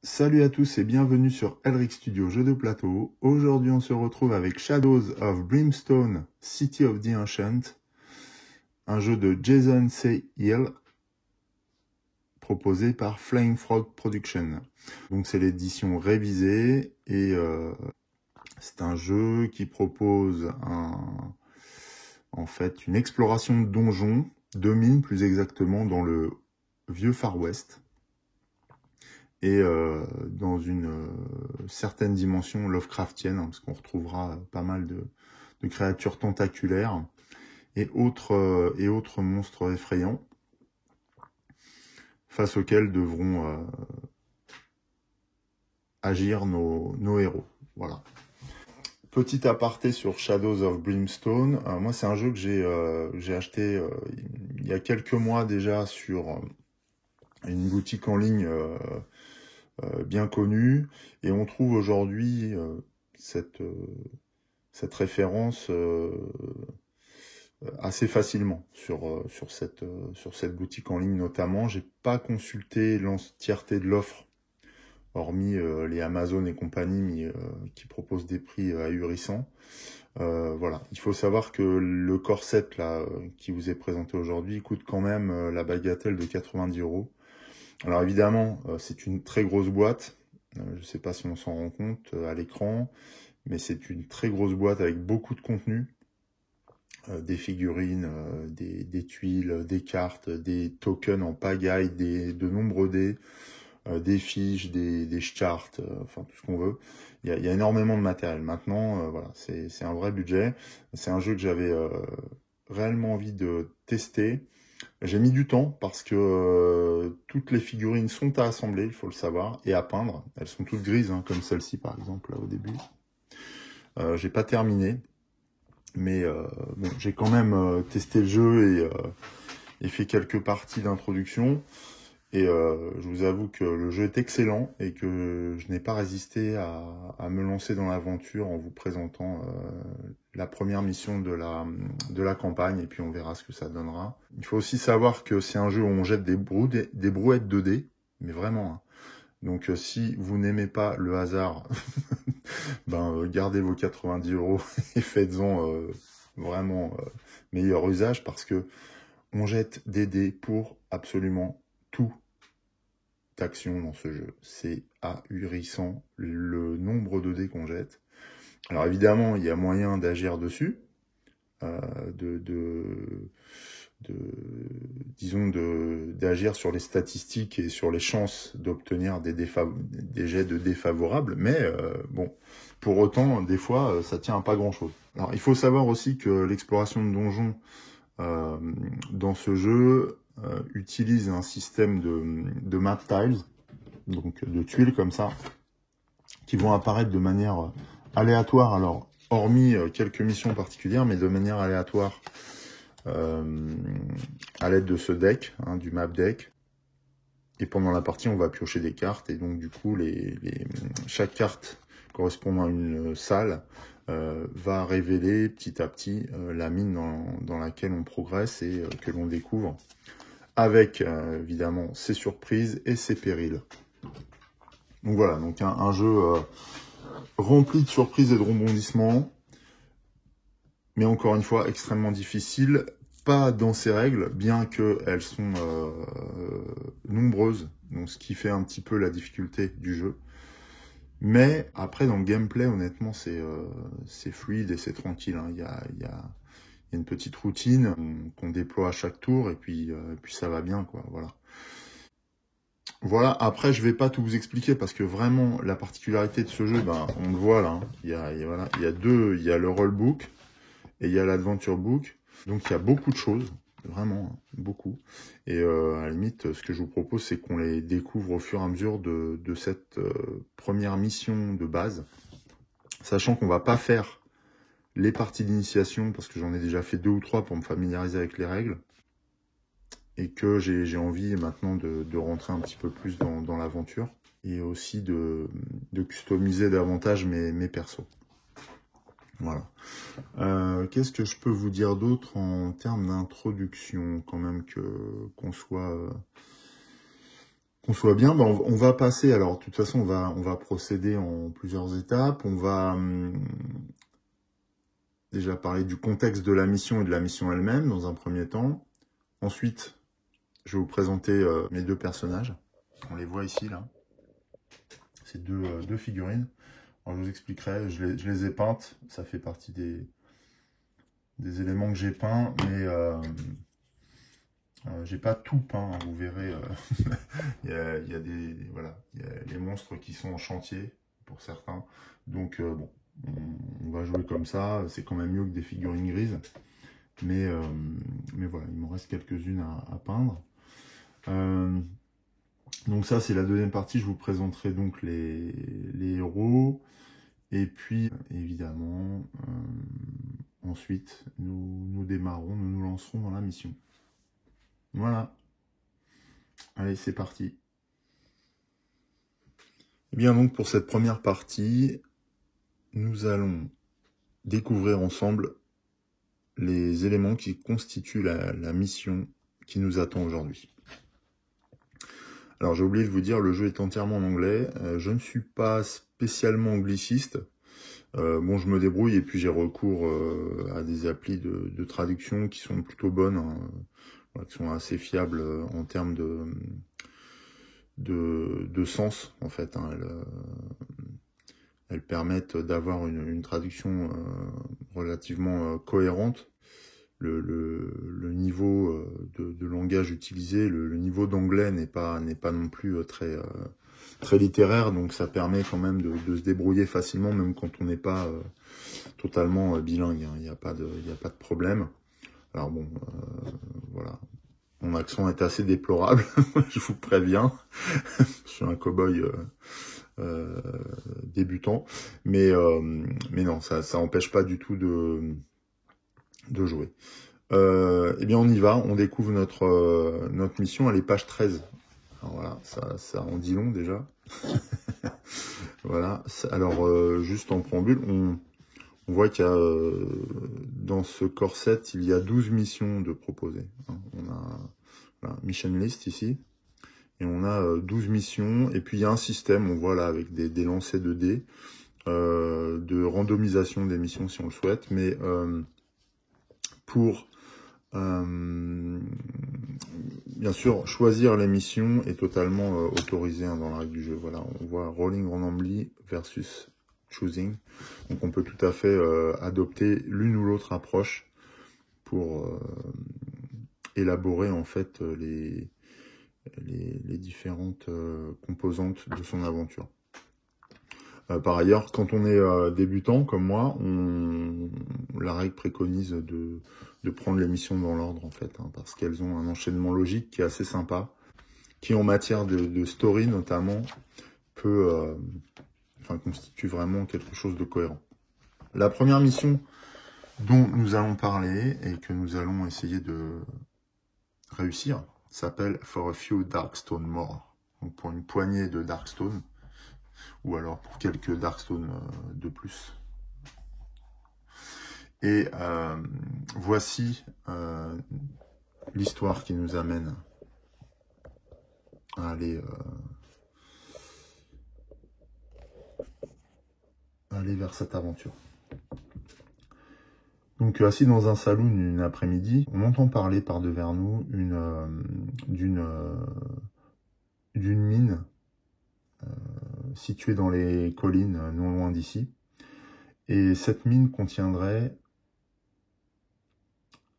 Salut à tous et bienvenue sur Elric Studio Jeux de plateau. Aujourd'hui on se retrouve avec Shadows of Brimstone, City of the Ancient, un jeu de Jason C. Hill proposé par Flying Frog Productions. Donc c'est l'édition révisée et c'est un jeu qui propose en fait une exploration de donjons, de mines plus exactement, dans le vieux Far West. Et dans une certaine dimension Lovecraftienne, parce qu'on retrouvera pas mal de créatures tentaculaires et autres monstres effrayants, face auxquels devront agir nos héros. Voilà. Petit aparté sur Shadows of Brimstone. Moi, c'est un jeu que j'ai acheté il y a quelques mois déjà sur une boutique en ligne bien connue, et on trouve aujourd'hui cette référence assez facilement sur cette boutique en ligne notamment. J'ai pas consulté l'entièreté de l'offre, hormis les Amazon et compagnie qui proposent des prix ahurissants. Voilà, il faut savoir que le corset là qui vous est présenté aujourd'hui coûte quand même la bagatelle de 90 €. Alors évidemment, c'est une très grosse boîte. Je ne sais pas si on s'en rend compte à l'écran, mais c'est une très grosse boîte avec beaucoup de contenu. Des figurines, des tuiles, des cartes, des tokens en pagaille, de nombreux dés, des fiches, des charts, enfin tout ce qu'on veut. Il y a énormément de matériel. Maintenant, voilà, c'est un vrai budget. C'est un jeu que j'avais réellement envie de tester. J'ai mis du temps parce que toutes les figurines sont à assembler, il faut le savoir, et à peindre. Elles sont toutes grises, hein, comme celle-ci par exemple, là au début. J'ai pas terminé, mais bon, j'ai quand même testé le jeu et fait quelques parties d'introduction. Et je vous avoue que le jeu est excellent et que je n'ai pas résisté à me lancer dans l'aventure en vous présentant la première mission de la campagne, et puis on verra ce que ça donnera. Il faut aussi savoir que c'est un jeu où on jette des brouettes 2D, mais vraiment. Hein. Donc si vous n'aimez pas le hasard, ben gardez vos 90 € et faites-en vraiment meilleur usage, parce que on jette des dés pour absolument tout action dans ce jeu. C'est ahurissant le nombre de dés qu'on jette. Alors évidemment, il y a moyen d'agir dessus, disons d'agir sur les statistiques et sur les chances d'obtenir des jets de défavorables, mais bon, pour autant, des fois, ça tient à pas grand-chose. Alors il faut savoir aussi que l'exploration de donjons dans ce jeu utilise un système de map tiles, donc de tuiles comme ça, qui vont apparaître de manière aléatoire, alors hormis quelques missions particulières, mais de manière aléatoire à l'aide de ce deck, hein, du map deck. Et pendant la partie, on va piocher des cartes, et donc du coup, chaque carte correspondant à une salle va révéler petit à petit la mine dans laquelle on progresse et que l'on découvre, avec évidemment ses surprises et ses périls. Donc voilà, donc un jeu rempli de surprises et de rebondissements, mais encore une fois extrêmement difficile, pas dans ses règles, bien qu'elles sont nombreuses, donc ce qui fait un petit peu la difficulté du jeu. Mais après, dans le gameplay, honnêtement, c'est fluide et c'est tranquille. Hein. Il y a une petite routine qu'on déploie à chaque tour, et puis ça va bien, quoi. Voilà. Voilà, après je vais pas tout vous expliquer parce que vraiment la particularité de ce jeu, ben, on le voit là, hein. Il y a le rollbook et il y a l'adventure book, donc il y a beaucoup de choses, vraiment, hein, beaucoup. Et à la limite, ce que je vous propose, c'est qu'on les découvre au fur et à mesure de cette première mission de base, sachant qu'on va pas faire les parties d'initiation parce que j'en ai déjà fait 2 ou 3 pour me familiariser avec les règles. Et que j'ai envie maintenant de rentrer un petit peu plus dans l'aventure, et aussi de customiser davantage mes persos. Voilà. Qu'est-ce que je peux vous dire d'autre en termes d'introduction, quand même, qu'on soit qu'on soit bien, ben on va passer, alors de toute façon on va procéder en plusieurs étapes, on va déjà parler du contexte de la mission et de la mission elle-même dans un premier temps. Ensuite, je vais vous présenter mes deux personnages. On les voit ici, là. C'est deux figurines. Alors, je vous expliquerai, je les ai peintes. Ça fait partie des éléments que j'ai peints, mais j'ai pas tout peint, hein, vous verrez. Il y a voilà, il y a les monstres qui sont en chantier, pour certains. Donc, bon, on va jouer comme ça. C'est quand même mieux que des figurines grises. Mais voilà, il m'en reste quelques-unes à peindre. Donc ça, c'est la deuxième partie. Je vous présenterai donc les héros. Et puis, évidemment, ensuite, nous démarrons, nous lancerons dans la mission. Voilà. Allez, c'est parti. Et bien donc, pour cette première partie, nous allons découvrir ensemble les éléments qui constituent la mission qui nous attend aujourd'hui. Alors j'ai oublié de vous dire, le jeu est entièrement en anglais. Je ne suis pas spécialement angliciste. Bon, je me débrouille et puis j'ai recours à des applis de traduction qui sont plutôt bonnes, hein, qui sont assez fiables en termes de sens, en fait. Hein. Elles permettent d'avoir une traduction relativement cohérente. Le niveau de langage utilisé, le niveau d'anglais n'est pas non plus très littéraire, donc ça permet quand même de se débrouiller facilement, même quand on n'est pas totalement bilingue. Hein. Il n'y a pas de problème. Alors bon, voilà. Mon accent est assez déplorable, je vous préviens. Je suis un cow-boy débutant, mais non, ça empêche pas du tout de jouer. Eh bien, on y va, on découvre notre mission, elle est page 13. Alors voilà, ça en dit long déjà. Voilà, alors juste en préambule, on voit qu'il y a dans ce corset, il y a 12 missions de proposer. On a voilà, mission list ici, et on a 12 missions, et puis il y a un système, on voit là, avec des lancers de dés, de randomisation des missions si on le souhaite, mais pour bien sûr, choisir les missions est totalement autorisé hein, dans la règle du jeu. Voilà, on voit rolling randomly versus choosing. Donc on peut tout à fait adopter l'une ou l'autre approche pour élaborer en fait les différentes composantes de son aventure. Par ailleurs, quand on est débutant comme moi, la règle préconise de prendre les missions dans l'ordre en fait, hein, parce qu'elles ont un enchaînement logique qui est assez sympa, qui en matière de story notamment peut, constitue vraiment quelque chose de cohérent. La première mission dont nous allons parler et que nous allons essayer de réussir s'appelle For a Few Darkstone More. Donc pour une poignée de Darkstone, ou alors pour quelques Darkstone de plus. Et voici l'histoire qui nous amène à aller vers cette aventure. Donc assis dans un saloon une après-midi, on entend parler par devers nous d'une mine située dans les collines non loin d'ici. Et cette mine contiendrait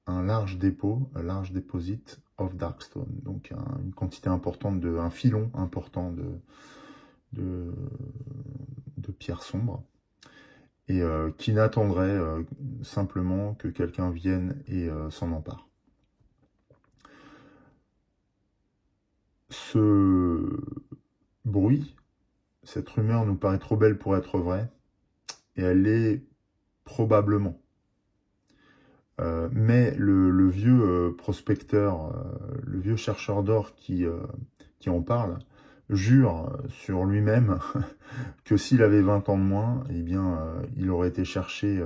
un large dépôt, un large deposit of Darkstone, donc une quantité importante un filon important de pierres sombres, et qui n'attendrait simplement que quelqu'un vienne et s'en empare. Ce bruit, cette rumeur nous paraît trop belle pour être vraie, et elle l'est probablement. Mais le vieux prospecteur, le vieux chercheur d'or qui en parle, jure sur lui-même que s'il avait 20 ans de moins, eh bien, il aurait été chercher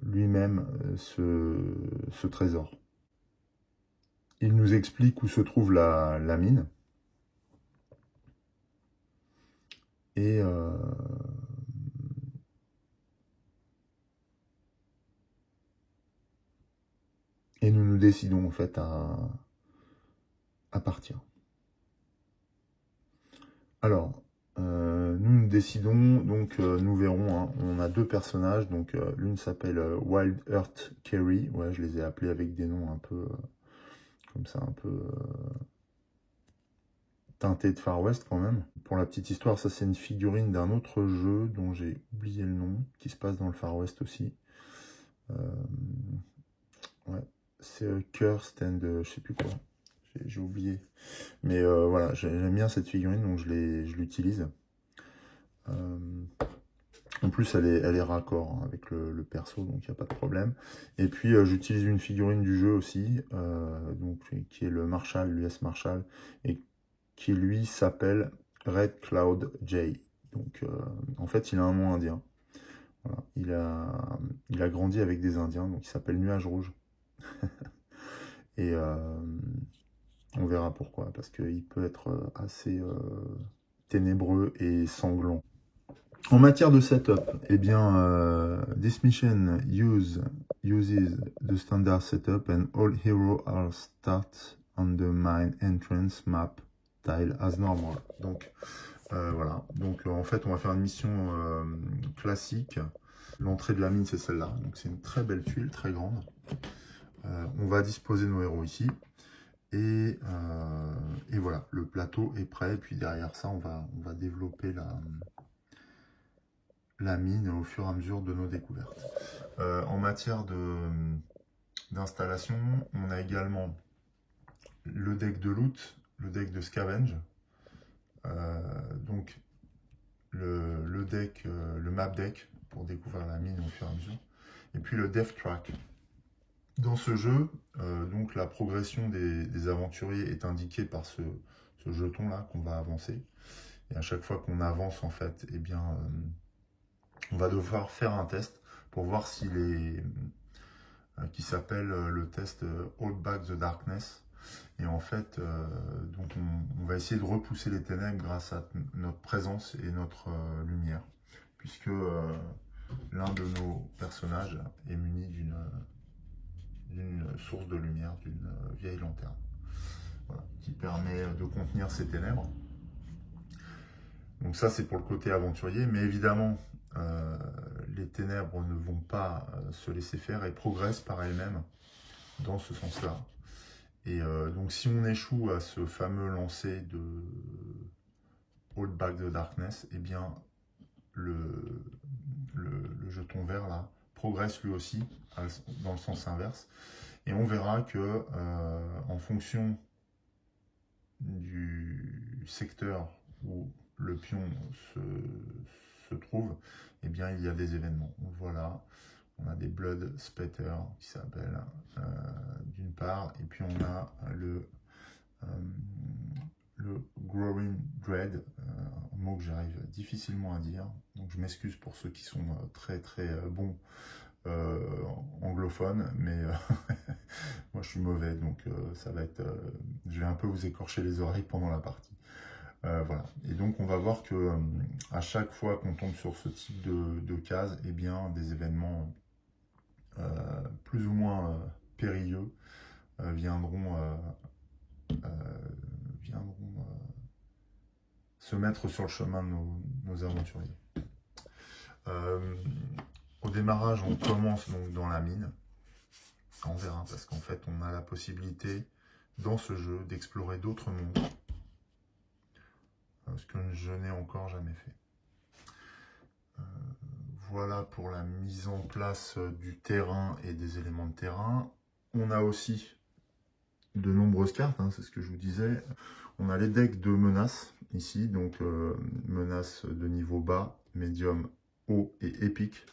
lui-même ce trésor. il nous explique où se trouve la mine. Et nous décidons en fait à partir. Alors, nous décidons, donc nous verrons, hein, on a deux personnages, donc l'une s'appelle Wild Earth Carey, ouais, je les ai appelés avec des noms un peu, comme ça, un peu teintés de Far West quand même. Pour la petite histoire, ça c'est une figurine d'un autre jeu dont j'ai oublié le nom, qui se passe dans le Far West aussi. Ouais, c'est Cursed and je sais plus quoi, j'ai oublié. Mais voilà, j'aime bien cette figurine, donc je l'utilise. En plus, elle est raccord hein, avec le perso, donc il n'y a pas de problème. Et puis, j'utilise une figurine du jeu aussi, donc, qui est le Marshall, l'US Marshall, et qui, lui, s'appelle Red Cloud J. Donc, en fait, il a un nom indien. Voilà. Il a grandi avec des Indiens, donc il s'appelle Nuage Rouge. Et on verra pourquoi, parce qu'il peut être assez ténébreux et sanglant. En matière de setup, eh bien, this mission uses the standard setup and all heroes are start on the mine entrance map tile as normal. Donc, voilà. Donc, en fait, on va faire une mission classique. L'entrée de la mine, c'est celle-là. Donc, c'est une très belle tuile, très grande. On va disposer nos héros ici. Et voilà, le plateau est prêt. Puis derrière ça, on va développer la mine au fur et à mesure de nos découvertes. En matière d'installation, on a également le deck de loot, le deck de scavenge, donc le deck, le map deck pour découvrir la mine au fur et à mesure, et puis le death track. Dans ce jeu, donc la progression des aventuriers est indiquée par ce jeton là qu'on va avancer. Et à chaque fois qu'on avance en fait, eh bien on va devoir faire un test pour voir s'il est qui s'appelle le test Hold Back the Darkness. Et en fait, donc on va essayer de repousser les ténèbres grâce à notre présence et notre lumière, puisque l'un de nos personnages est muni d'une source de lumière, d'une vieille lanterne, voilà, qui permet de contenir ces ténèbres. Donc ça, c'est pour le côté aventurier, mais évidemment, les ténèbres ne vont pas se laisser faire et progressent par elles-mêmes dans ce sens-là. Et donc, si on échoue à ce fameux lancer de Hold Back the Darkness, eh bien, le jeton vert là progresse lui aussi dans le sens inverse. Et on verra que en fonction du secteur où le pion se trouve, eh bien, il y a des événements. Voilà, on a des Blood Spatter qui s'appellent d'une part, et puis on a le Growing Dread, un mot que j'arrive difficilement à dire, donc je m'excuse pour ceux qui sont très bons anglophones, mais moi je suis mauvais, donc ça va être, je vais un peu vous écorcher les oreilles pendant la partie. Voilà. Et donc on va voir que à chaque fois qu'on tombe sur ce type de case, eh bien des événements plus ou moins périlleux viendront se mettre sur le chemin de nos aventuriers. Au démarrage, on commence donc dans la mine. On verra, parce qu'en fait, on a la possibilité dans ce jeu d'explorer d'autres mondes, ce que je n'ai encore jamais fait. Voilà pour la mise en place du terrain et des éléments de terrain. On a aussi de nombreuses cartes, hein, c'est ce que je vous disais. On a les decks de menaces ici, donc menaces de niveau bas, médium, haut et épique.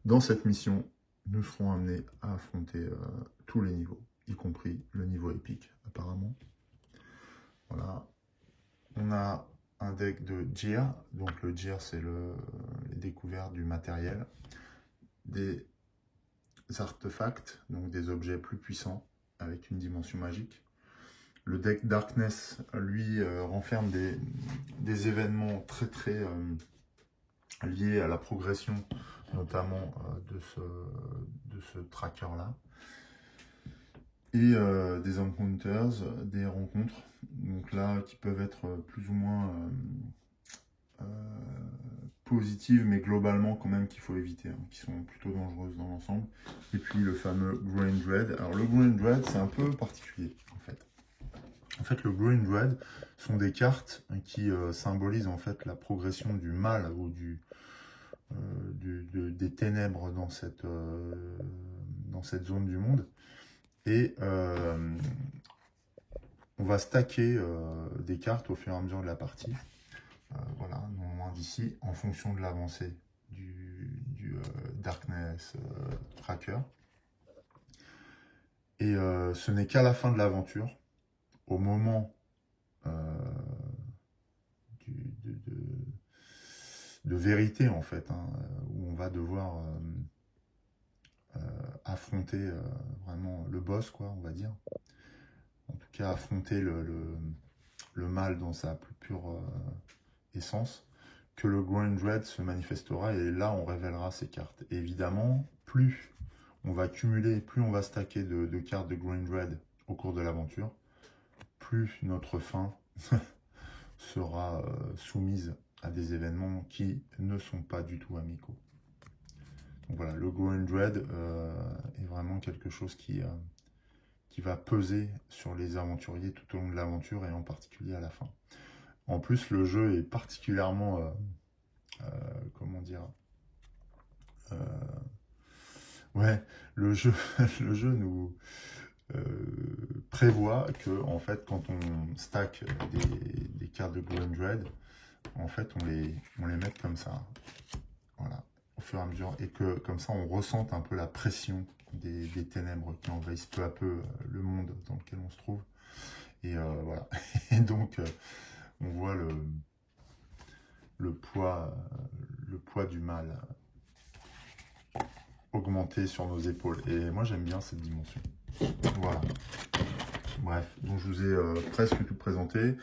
Dans cette mission, nous serons amenés à affronter tous les niveaux, y compris le niveau épique apparemment. Voilà. On a un deck de Gear, donc le Gear c'est les découvertes du matériel, des artefacts, donc des objets plus puissants, avec une dimension magique. Le deck Darkness, lui, renferme des événements très très liés à la progression, notamment de ce tracker-là. Et des encounters, des rencontres, donc là, qui peuvent être plus ou moins positives, mais globalement quand même qu'il faut éviter, hein, qui sont plutôt dangereuses dans l'ensemble. Et puis le fameux Green Dread. Alors le Green Dread, c'est un peu particulier, en fait. En fait, le Green Dread sont des cartes qui symbolisent en fait la progression du mal ou des ténèbres dans cette zone du monde. Et on va stacker des cartes au fur et à mesure de la partie. Voilà, non loin d'ici, en fonction de l'avancée du Darkness Tracker. Et ce n'est qu'à la fin de l'aventure, au moment de vérité en fait, hein, où on va devoir affronter vraiment le boss, quoi, on va dire. En tout cas, affronter le mal dans sa plus pure essence, que le Green Dread se manifestera, et là, on révélera ces cartes. Et évidemment, plus on va cumuler, plus on va stacker de cartes de Green Dread au cours de l'aventure, plus notre fin sera soumise à des événements qui ne sont pas du tout amicaux. Donc voilà, le Green Dread est vraiment quelque chose qui va peser sur les aventuriers tout au long de l'aventure et en particulier à la fin. En plus, le jeu est particulièrement, comment dire, ouais, le jeu nous prévoit que, en fait, quand on stack des cartes de Green Dread, en fait, on les met comme ça, voilà, au fur et à mesure, et que comme ça, on ressente un peu la pression des ténèbres qui envahissent peu à peu le monde dans lequel on se trouve. Et voilà. Et donc, on voit le poids du mal augmenter sur nos épaules. Et moi, j'aime bien cette dimension. Voilà. Bref, donc je vous ai presque tout présenté.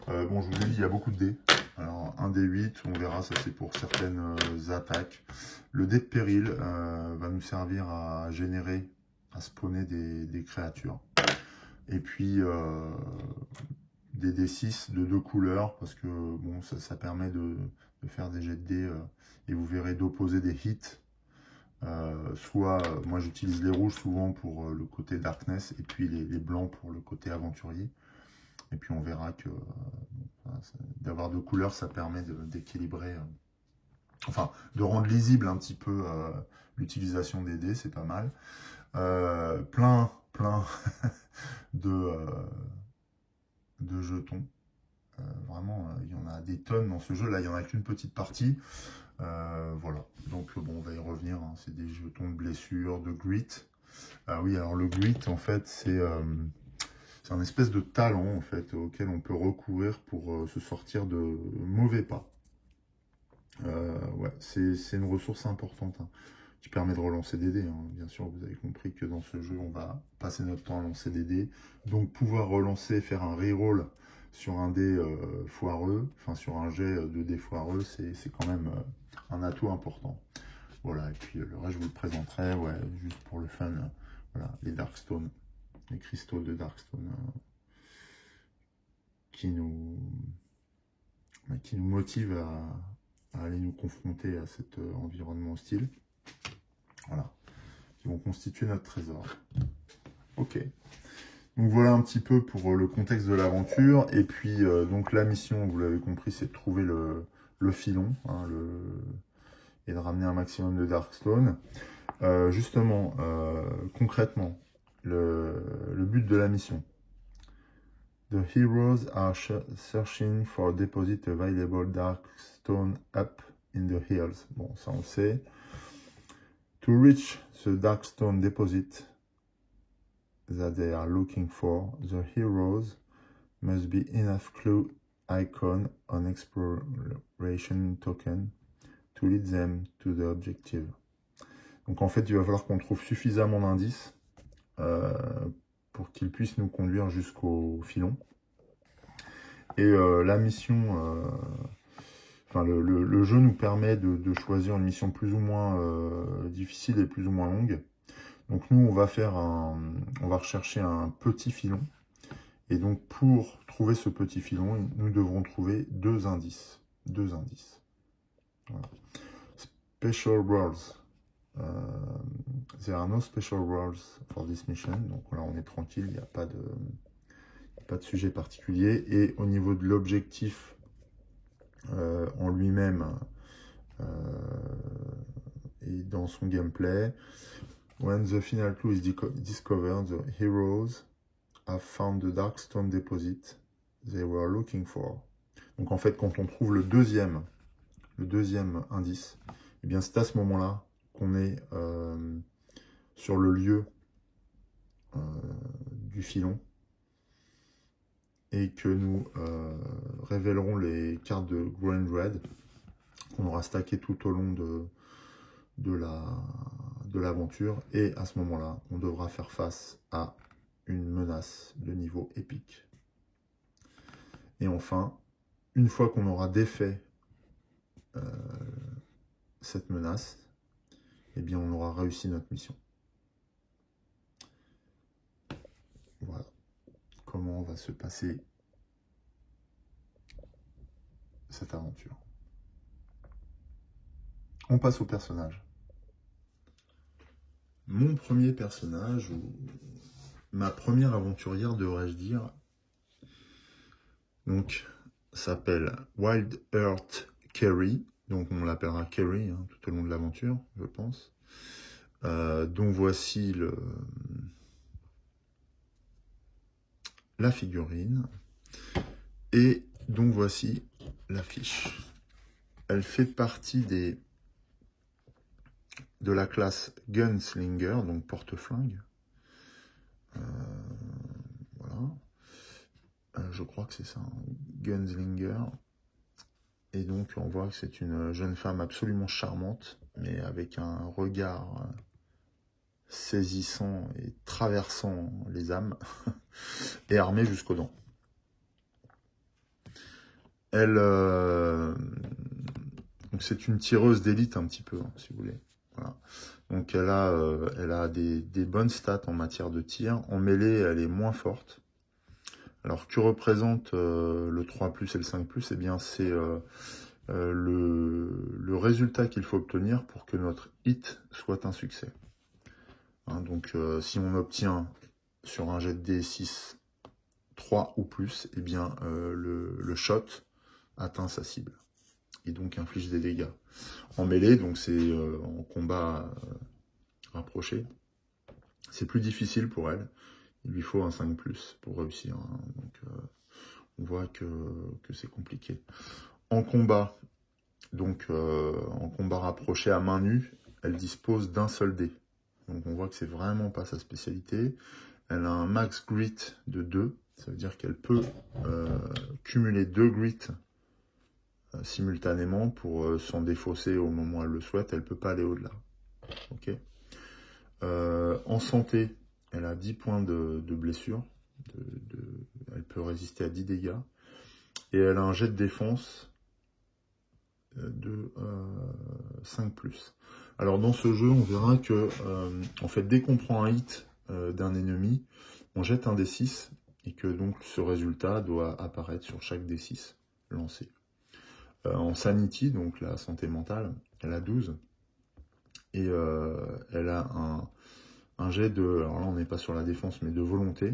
Bon, je vous ai dit, il y a beaucoup de dés. Alors, un dé 8, on verra, ça c'est pour certaines attaques. Le dé de péril va nous servir à générer, à spawner des créatures. Et puis, des D6 de 2 couleurs, parce que bon, ça permet de faire des jets de dés, et vous verrez d'opposer des hits. Soit, moi j'utilise les rouges souvent pour le côté Darkness, et puis les blancs pour le côté aventurier. Et puis on verra que d'avoir 2 couleurs, ça permet d'équilibrer, enfin de rendre lisible un petit peu l'utilisation des dés, c'est pas mal. Plein de jetons. Vraiment, il y en a des tonnes dans ce jeu. Là, il n'y en a qu'une petite partie. Voilà. Donc, bon, on va y revenir. Hein. C'est des jetons de blessure, de grit. Ah oui, alors le grit, en fait, c'est un espèce de talent, en fait, auquel on peut recourir pour se sortir de mauvais pas. Ouais, c'est une ressource importante, hein, qui permet de relancer des dés. Hein. Bien sûr, vous avez compris que dans ce jeu, on va passer notre temps à lancer des dés. Donc, pouvoir relancer, faire un reroll sur un dé foireux, enfin sur un jet de dés foireux, c'est quand même un atout important. Voilà, et puis le reste, je vous le présenterai, ouais, juste pour le fun. Voilà, les Darkstone, les cristaux de Darkstone qui nous motivent à aller nous confronter à cet environnement hostile. Voilà, qui vont constituer notre trésor. Ok. Donc voilà un petit peu pour le contexte de l'aventure. Et puis donc la mission, vous l'avez compris, c'est de trouver le filon, hein, et de ramener un maximum de Darkstone. Justement, concrètement, le but de la mission. The heroes are searching for a deposit available Darkstone up in the hills. Bon, ça on sait. To reach the Darkstone deposit that they are looking for, the heroes must be enough clue icon on exploration token to lead them to the objective. Donc en fait, il va falloir qu'on trouve suffisamment d'indices pour qu'il puisse nous conduire jusqu'au filon. Et la mission, enfin le jeu nous permet de choisir une mission plus ou moins difficile et plus ou moins longue. Donc nous, on va rechercher un petit filon. Et donc pour trouver ce petit filon, nous devrons trouver deux indices. Voilà. Special rules. There are no special rules for this mission. Donc là, on est tranquille, il n'y a pas de sujet particulier. Et au niveau de l'objectif en lui-même et dans son gameplay, when the final clue is discovered, the heroes have found the dark stone deposit they were looking for. Donc en fait, quand on trouve le deuxième indice, eh bien c'est à ce moment-là qu'on est sur le lieu du filon et que nous révélerons les cartes de Grand Red qu'on aura stacké tout au long de l'aventure. Et à ce moment-là, on devra faire face à une menace de niveau épique. Et enfin, une fois qu'on aura défait cette menace, eh bien on aura réussi notre mission. Voilà comment va se passer cette aventure. On passe au personnage. Mon premier personnage, ou ma première aventurière, devrais-je dire, donc s'appelle Wild Earth Kerry. Donc on l'appellera Kerry hein, tout au long de l'aventure, je pense. Dont voici la figurine. Et dont voici l'affiche. Elle fait partie de la classe Gunslinger, donc porte-flingue. Voilà. Je crois que c'est ça, Gunslinger. Et donc on voit que c'est une jeune femme absolument charmante, mais avec un regard saisissant et traversant les âmes, et armée jusqu'aux dents. Elle, donc c'est une tireuse d'élite un petit peu, hein, si vous voulez. Voilà. Donc elle a des bonnes stats en matière de tir. En mêlée, elle est moins forte. Alors que représente le 3+, et le 5+, eh bien c'est le résultat qu'il faut obtenir pour que notre hit soit un succès. Hein, donc si on obtient sur un jet de D6 3 ou plus, eh bien le shot atteint sa cible et donc inflige des dégâts. En mêlée, donc c'est en combat rapproché, c'est plus difficile pour elle. Il lui faut un 5+ pour réussir. Hein. Donc on voit que c'est compliqué. En combat, donc en combat rapproché à main nue, elle dispose d'un seul dé. Donc on voit que c'est vraiment pas sa spécialité. Elle a un max grit de 2. Ça veut dire qu'elle peut cumuler 2 grit simultanément pour s'en défausser au moment où elle le souhaite. Elle ne peut pas aller au-delà. Okay. En santé, elle a 10 points de blessure. Elle peut résister à 10 dégâts. Et elle a un jet de défense de 5+. Alors dans ce jeu, on verra que en fait, dès qu'on prend un hit d'un ennemi, on jette un D6 et que donc ce résultat doit apparaître sur chaque D6 lancé. En sanity, donc la santé mentale, elle a 12 et elle a un jet de, alors là on n'est pas sur la défense mais de volonté.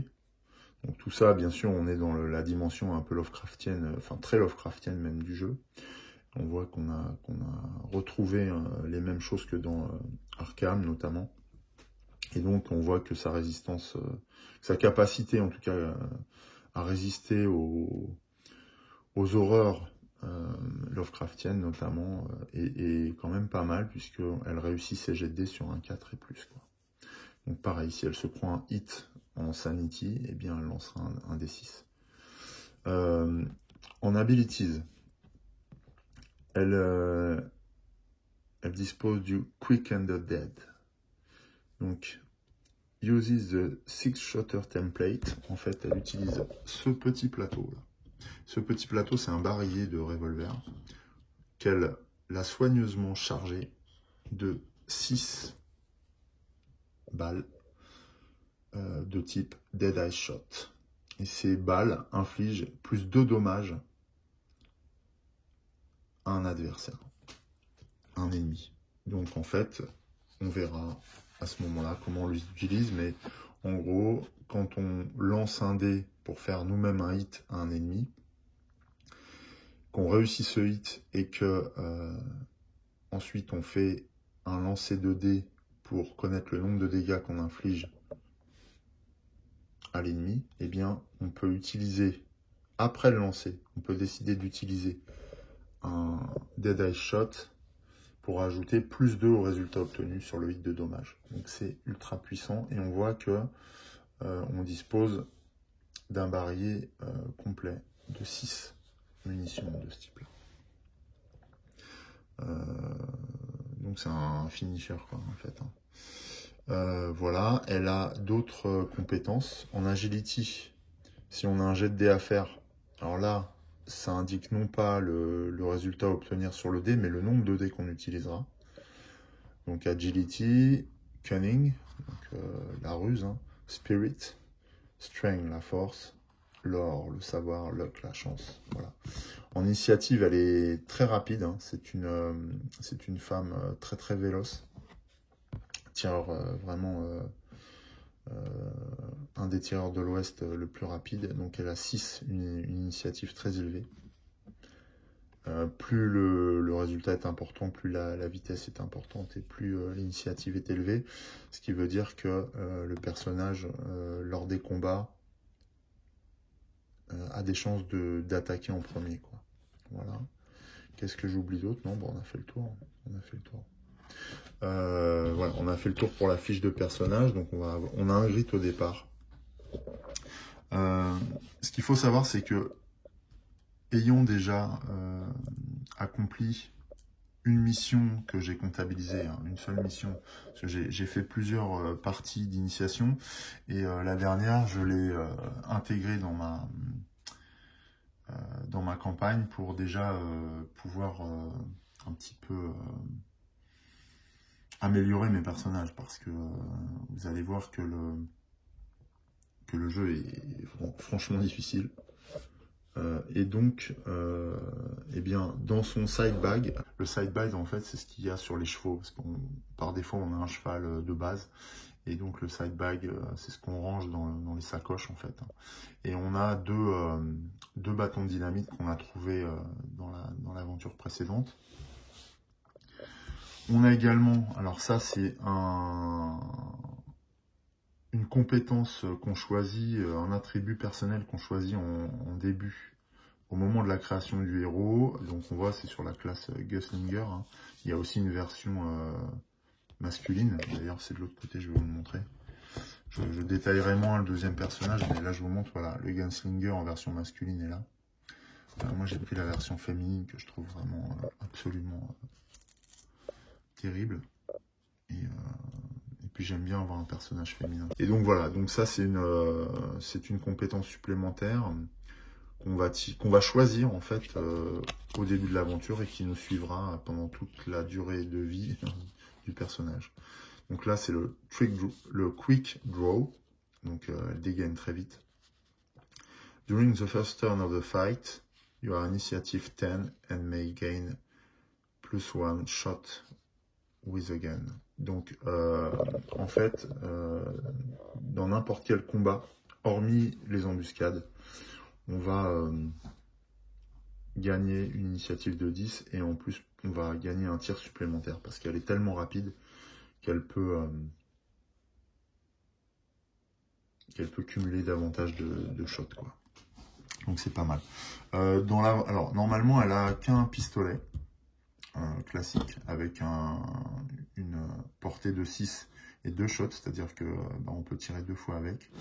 Donc tout ça, bien sûr, on est dans la dimension un peu Lovecraftienne, enfin très Lovecraftienne même du jeu. On voit qu'on a retrouvé les mêmes choses que dans Arkham notamment. Et donc on voit que sa résistance, sa capacité en tout cas à résister aux horreurs Lovecraftiennes notamment est quand même pas mal puisqu'elle réussit ses jets de dés sur un 4 et plus. Quoi. Donc pareil, si elle se prend un hit en sanity, eh bien elle lancera un D6. En abilities, elle dispose du Quick and the Dead. Donc uses the 6-shotter template. En fait, elle utilise ce petit plateau là. Ce petit plateau, c'est un barillet de revolver qu'elle l'a soigneusement chargé de 6 balles de type Dead Eye Shot. Et ces balles infligent plus 2 dommages à un adversaire, à un ennemi. Donc en fait, on verra à ce moment-là comment on l'utilise, mais en gros, quand on lance un dé pour faire nous-mêmes un hit à un ennemi, qu'on réussit ce hit et que ensuite on fait un lancer de dés pour connaître le nombre de dégâts qu'on inflige à l'ennemi, eh bien on peut utiliser, après le lancer, on peut décider d'utiliser un Dead Eye Shot pour ajouter plus 2 au résultat obtenu sur le hit de dommage. Donc c'est ultra puissant et on voit que on dispose d'un barillet complet de 6 munitions de ce type-là. Donc c'est un finisher quoi en fait. Voilà, elle a d'autres compétences. En agility, si on a un jet de dés à faire, alors là, ça indique non pas le résultat à obtenir sur le dé, mais le nombre de dés qu'on utilisera. Donc agility, cunning, donc, la ruse, hein, spirit, strength, la force, l'or, le savoir, luck, la chance. Voilà. En initiative, elle est très rapide. Hein. C'est une femme très très véloce. Tireur vraiment un des tireurs de l'Ouest le plus rapide. Donc elle a 6, une initiative très élevée. Plus le résultat est important, plus la vitesse est importante et plus l'initiative est élevée. Ce qui veut dire que le personnage, lors des combats, a des chances d'attaquer en premier, quoi. Voilà. Qu'est-ce que j'oublie d'autre? Non, bon, on a fait le tour. On a fait le tour. Voilà, on a fait le tour pour la fiche de personnage. Donc on a un grit au départ. Ce qu'il faut savoir, c'est que ayant déjà accompli une mission que j'ai comptabilisée, hein, une seule mission, parce que j'ai fait plusieurs parties d'initiation, et la dernière, je l'ai intégrée dans ma campagne pour déjà pouvoir un petit peu améliorer mes personnages, parce que vous allez voir que le jeu est franchement difficile. Et donc, eh bien, dans son side bag, le side bag, en fait, c'est ce qu'il y a sur les chevaux, parce qu'on, par défaut, on a un cheval de base, et donc le side bag, c'est ce qu'on range dans les sacoches, en fait. Et on a deux bâtons de dynamite qu'on a trouvés dans l'aventure précédente. On a également, alors ça, c'est une compétence qu'on choisit, un attribut personnel qu'on choisit en début, au moment de la création du héros. Donc on voit, c'est sur la classe Gunslinger. Hein. Il y a aussi une version masculine. D'ailleurs, c'est de l'autre côté, je vais vous le montrer. Je détaillerai moins le deuxième personnage, mais là je vous montre, voilà, le Gunslinger en version masculine est là. Moi j'ai pris la version féminine que je trouve vraiment absolument terrible. Et puis j'aime bien avoir un personnage féminin. Et donc voilà, donc ça c'est une compétence supplémentaire qu'on va choisir en fait au début de l'aventure et qui nous suivra pendant toute la durée de vie du personnage. Donc là c'est le quick draw, donc elle dégaine très vite. During the first turn of the fight, you are initiative 10 and may gain +1 shot with a gun. Donc, en fait, dans n'importe quel combat, hormis les embuscades, on va gagner une initiative de 10 et en plus, on va gagner un tir supplémentaire parce qu'elle est tellement rapide qu'elle peut cumuler davantage de shots, quoi. Donc, c'est pas mal. Alors, normalement, elle a qu'un pistolet. Classique avec une portée de 6 et 2 shots, c'est-à-dire que on peut tirer 2 fois avec.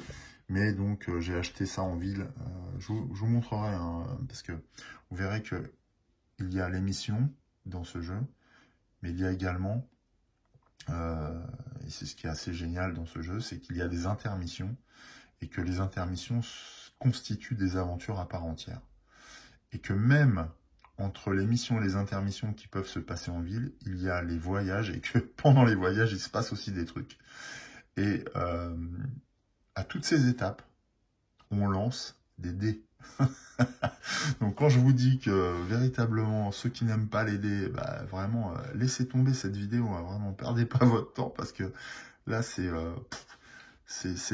Mais donc j'ai acheté ça en ville. Je vous montrerai parce que vous verrez que il y a les missions dans ce jeu, mais il y a également Et c'est ce qui est assez génial dans ce jeu, c'est qu'il y a des intermissions, et que les intermissions constituent des aventures à part entière. Et que même entre les missions et les intermissions qui peuvent se passer en ville, il y a les voyages, et que pendant les voyages, il se passe aussi des trucs. Et à toutes ces étapes, on lance des dés. Donc quand je vous dis que véritablement, ceux qui n'aiment pas les dés, bah, vraiment, laissez tomber cette vidéo, hein, vraiment, perdez pas votre temps, parce que là, c'est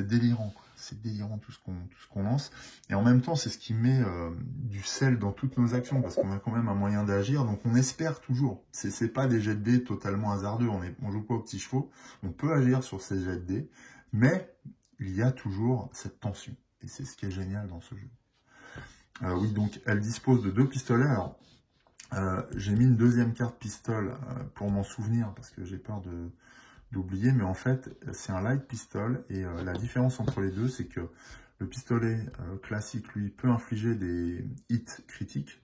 délirant, quoi. C'est délirant tout ce qu'on lance. Et en même temps, c'est ce qui met du sel dans toutes nos actions, parce qu'on a quand même un moyen d'agir, donc on espère toujours. C'est pas des jets de dés totalement hasardeux, on joue pas aux petits chevaux, on peut agir sur ces jets de dés, mais il y a toujours cette tension. Et c'est ce qui est génial dans ce jeu. Oui, donc elle dispose de 2 pistolets. Alors, j'ai mis une deuxième carte pistol pour m'en souvenir, parce que j'ai peur d'oublier, mais en fait, c'est un light pistol, et la différence entre les deux, c'est que le pistolet classique, lui, peut infliger des hits critiques,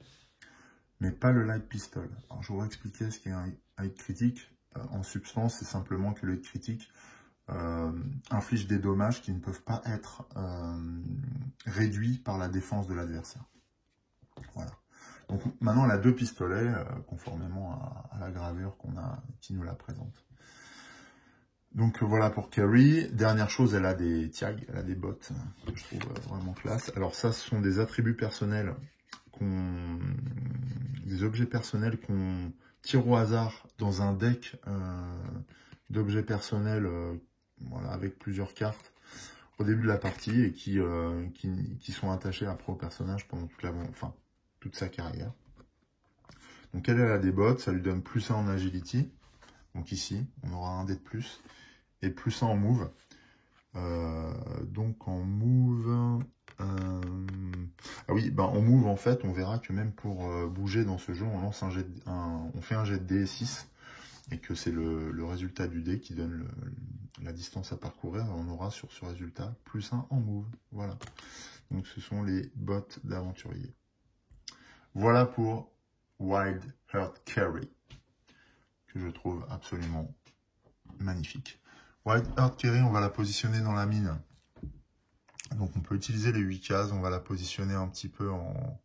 mais pas le light pistol. Alors, je vous expliquer ce qu'est un hit critique. En substance, c'est simplement que le hit critique inflige des dommages qui ne peuvent pas être réduits par la défense de l'adversaire. Voilà. Donc maintenant, elle a 2 pistolets, conformément à la gravure qui nous la présente. Donc voilà pour Carrie. Dernière chose, elle a des tags, elle a des bottes que je trouve vraiment classe. Alors ça, ce sont des attributs personnels, des objets personnels qu'on tire au hasard dans un deck d'objets personnels, voilà, avec plusieurs cartes au début de la partie, et qui sont attachés après au personnage pendant toute sa carrière. Donc elle a des bottes, ça lui donne plus 1 en agility. Donc ici, on aura un dé de plus. Et plus 1 en move. Donc en move... Ah oui, ben en move, en fait, on verra que même pour bouger dans ce jeu, on lance on fait un jet de D6, et que c'est le résultat du dé qui donne la distance à parcourir. Et on aura sur ce résultat plus 1 en move. Voilà. Donc ce sont les bottes d'aventurier. Voilà pour Wild Heart Carry, que je trouve absolument magnifique. Wild Heart Carry, on va la positionner dans la mine. Donc on peut utiliser les 8 cases, on va la positionner un petit peu en...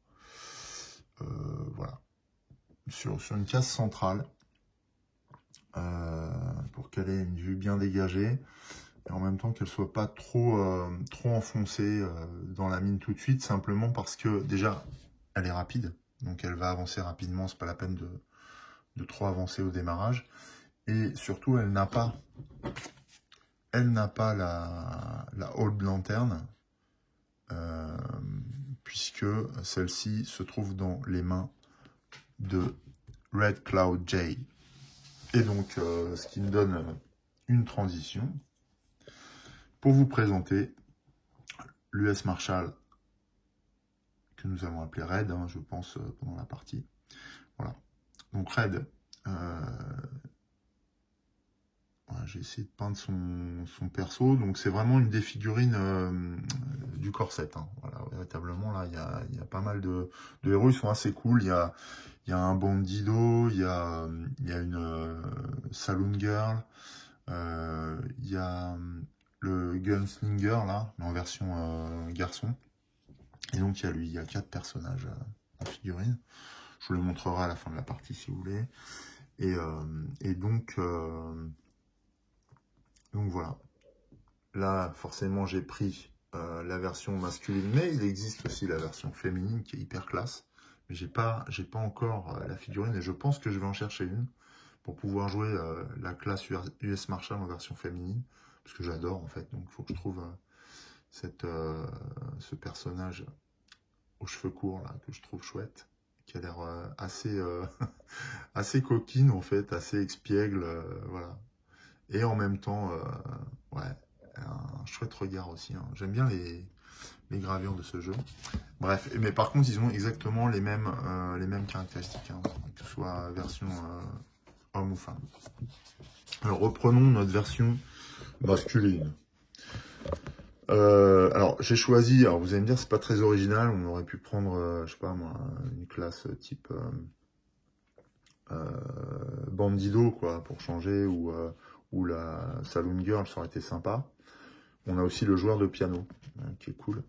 voilà. Sur une case centrale, pour qu'elle ait une vue bien dégagée, et en même temps qu'elle soit pas trop enfoncée dans la mine tout de suite, simplement parce que déjà, elle est rapide, donc elle va avancer rapidement, c'est pas la peine de trop avancer au démarrage. Et surtout, elle n'a pas la Hold Lantern, puisque celle-ci se trouve dans les mains de Red Cloud J. Et donc, ce qui me donne une transition pour vous présenter l'US Marshall, que nous allons appeler Red, hein, je pense, pendant la partie. Voilà. Donc Red, voilà, j'ai essayé de peindre son perso. Donc c'est vraiment une des figurines du corset. Hein. Voilà, véritablement, là, il y a pas mal de héros, ils sont assez cool. Il y a un Bandido, il y a une Saloon Girl, il y a le Gunslinger, là, mais en version garçon. Et donc il y a 4 personnages en figurine. Je vous les montrerai à la fin de la partie si vous voulez. Et donc voilà. Là, forcément, j'ai pris la version masculine, mais il existe aussi la version féminine qui est hyper classe. Mais j'ai pas encore la figurine, et je pense que je vais en chercher une pour pouvoir jouer la classe US Marshall en version féminine, parce que j'adore en fait. Donc il faut que je trouve ce personnage aux cheveux courts là que je trouve chouette, qui a l'air assez coquine en fait, assez expiègle, voilà. Et en même temps, ouais, un chouette regard aussi. Hein. J'aime bien les gravures de ce jeu. Bref, mais par contre, ils ont exactement les mêmes caractéristiques, hein, que ce soit version homme ou femme. Alors, reprenons notre version masculine. Alors, j'ai choisi, alors vous allez me dire, c'est pas très original, on aurait pu prendre, je sais pas moi, une classe type Bandido, quoi, pour changer, ou ou la Saloon Girl, ça aurait été sympa. On a aussi le joueur de piano, qui est cool.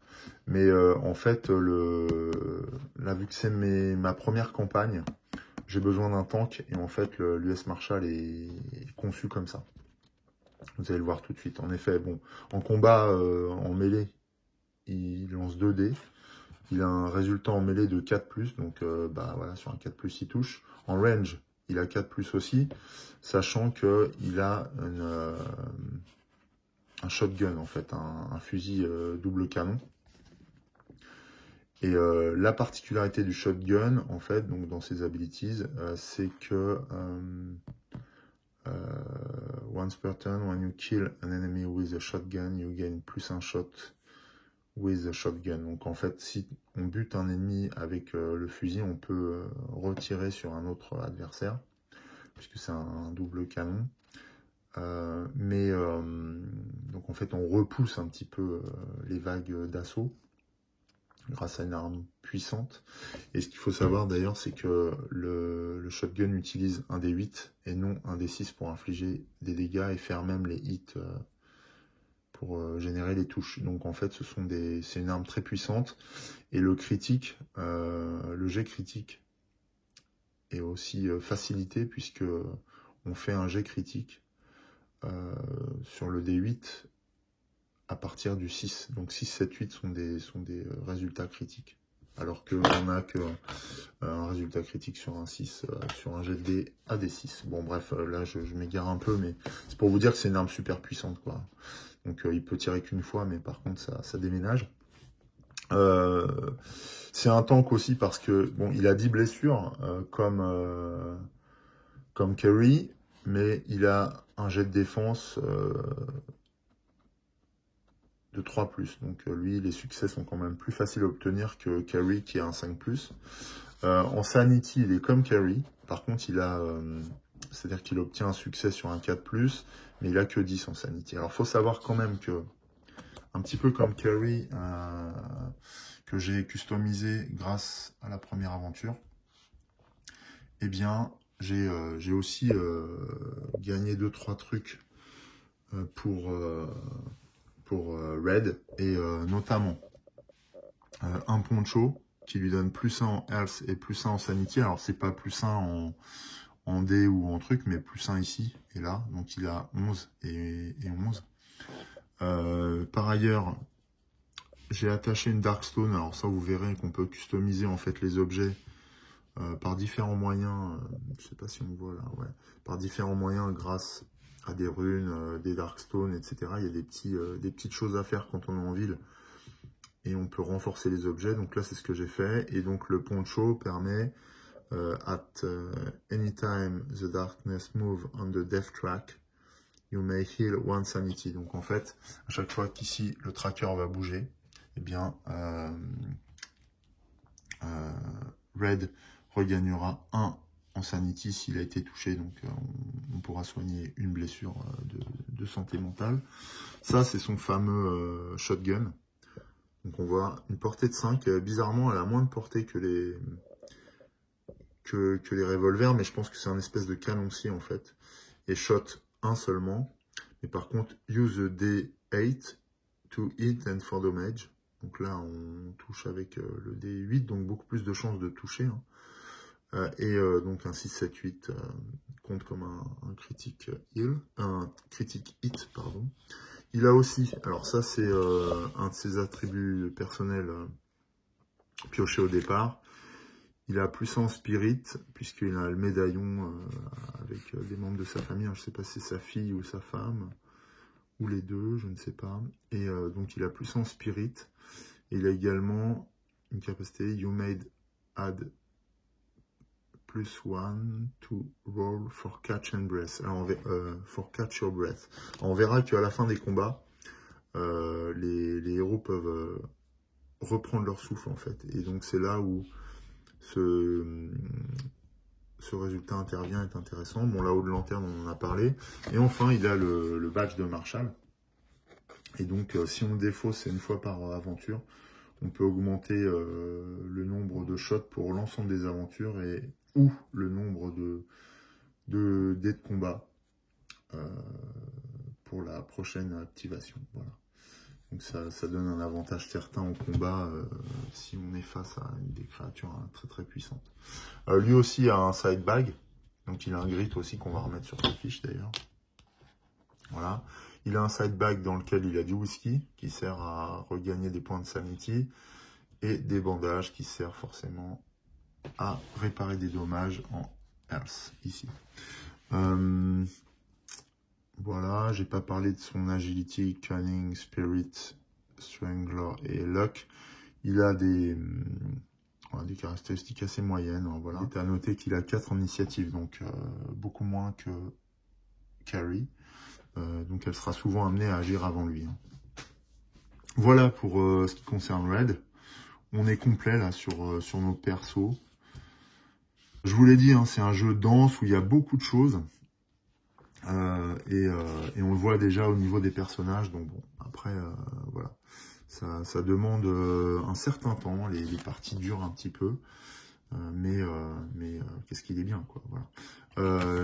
Mais en fait, là, vu que c'est ma première campagne, j'ai besoin d'un tank. Et en fait, l'US Marshall est conçu comme ça. Vous allez le voir tout de suite. En effet, bon, en combat, en mêlée, il lance 2 dés. Il a un résultat en mêlée de 4+, donc bah, voilà, sur un 4+, il touche. En range, il a 4+ aussi, sachant qu'il a un shotgun, en fait, un fusil double canon. Et la particularité du shotgun, en fait, donc dans ses abilities, c'est que once per turn, when you kill an enemy with a shotgun, you gain +1 shot with a shotgun. Donc en fait, si on bute un ennemi avec le fusil, on peut retirer sur un autre adversaire, puisque c'est un double canon. Donc en fait, on repousse un petit peu les vagues d'assaut grâce à une arme puissante. Et ce qu'il faut savoir d'ailleurs, c'est que le shotgun utilise un D8 et non un D6 pour infliger des dégâts et faire même les hits pour générer les touches. Donc en fait, c'est une arme très puissante. Et le critique, le jet critique est aussi facilité puisque on fait un jet critique sur le D8 à partir du 6. Donc 6, 7, 8 sont des résultats critiques. Alors qu'on n'a qu'un résultat critique sur un 6, sur un jet de dés à D6. Bon bref, là je m'égare un peu, mais c'est pour vous dire que c'est une arme super puissante, quoi. Donc il peut tirer qu'une fois, mais par contre ça déménage. C'est un tank aussi parce que bon, il a 10 blessures comme Curry, mais il a un jet de défense de 3+. Donc lui, les succès sont quand même plus faciles à obtenir que Curry qui a un 5+. En Sanity, il est comme Curry. Par contre, c'est-à-dire qu'il obtient un succès sur un 4+, mais il a que 10 en Sanity. Alors, il faut savoir quand même que, un petit peu comme Curry, que j'ai customisé grâce à la première aventure, eh bien, j'ai aussi gagné 2-3 trucs pour Red, et notamment un poncho qui lui donne +1 en health et +1 en sanity. Alors c'est pas +1 en dé ou en truc, mais +1 ici et là. Donc il a 11 et 11. Par ailleurs, j'ai attaché une Darkstone. Alors ça, vous verrez qu'on peut customiser en fait les objets par différents moyens. Je sais pas si on voit là, ouais. Par différents moyens grâce à des runes, des Darkstones, etc. Il y a des petites choses à faire quand on est en ville. Et on peut renforcer les objets. Donc là, c'est ce que j'ai fait. Et donc le poncho permet at any time the darkness move on the death track, you may heal 1 sanity. Donc en fait, à chaque fois qu'ici le tracker va bouger, eh bien Red regagnera 1 en sanity s'il a été touché. Donc on pourra soigner une blessure de santé mentale. Ça, c'est son fameux shotgun. Donc on voit une portée de 5. Bizarrement, elle a moins de portée que les revolvers, mais je pense que c'est un espèce de canoncier en fait. Et shot 1 seulement. Mais par contre, use the D8 to hit and for damage. Donc là, on touche avec le D8, donc beaucoup plus de chances de toucher. Hein. Donc un 6, 7, 8 compte comme un critique heal, un critique hit, pardon. Il a aussi, alors ça c'est un de ses attributs personnels piochés au départ. Il a +1 en spirit, puisqu'il a le médaillon avec des membres de sa famille. Alors, je ne sais pas si c'est sa fille ou sa femme, ou les deux, je ne sais pas. Et donc il a +1 en spirit. Et il a également une capacité, you may add +1 to roll for catch and breath. Alors, for catch your breath. Alors, on verra qu'à la fin des combats, les héros peuvent reprendre leur souffle en fait. Et donc c'est là où ce résultat intervient, est intéressant. Bon, là-haut de lanterne, on en a parlé. Et enfin, il a le badge de Marshall. Et donc, si on le défausse, c'est une fois par aventure. On peut augmenter le nombre de shots pour l'ensemble des aventures ou le nombre de dés de combat pour la prochaine activation. Voilà. Donc ça donne un avantage certain au combat si on est face à des créatures très très puissantes. Lui aussi a un side bag, donc il a un grit aussi qu'on va remettre sur sa fiche d'ailleurs. Voilà. Il a un side bag dans lequel il a du whisky qui sert à regagner des points de sanity et des bandages qui servent forcément à réparer des dommages en health ici. Voilà, j'ai pas parlé de son agility, cunning, spirit, strangler et luck. Il a des caractéristiques assez moyennes. Voilà. Il est à noter qu'il a 4 en initiative, donc beaucoup moins que Carrie. Donc elle sera souvent amenée à agir avant lui. Voilà pour ce qui concerne Red. On est complet là sur nos persos. Je vous l'ai dit, c'est un jeu dense où il y a beaucoup de choses. Et on le voit déjà au niveau des personnages. Donc bon, après, voilà. Ça demande un certain temps. Les parties durent un petit peu. Mais qu'est-ce qu'il est bien, quoi. Voilà.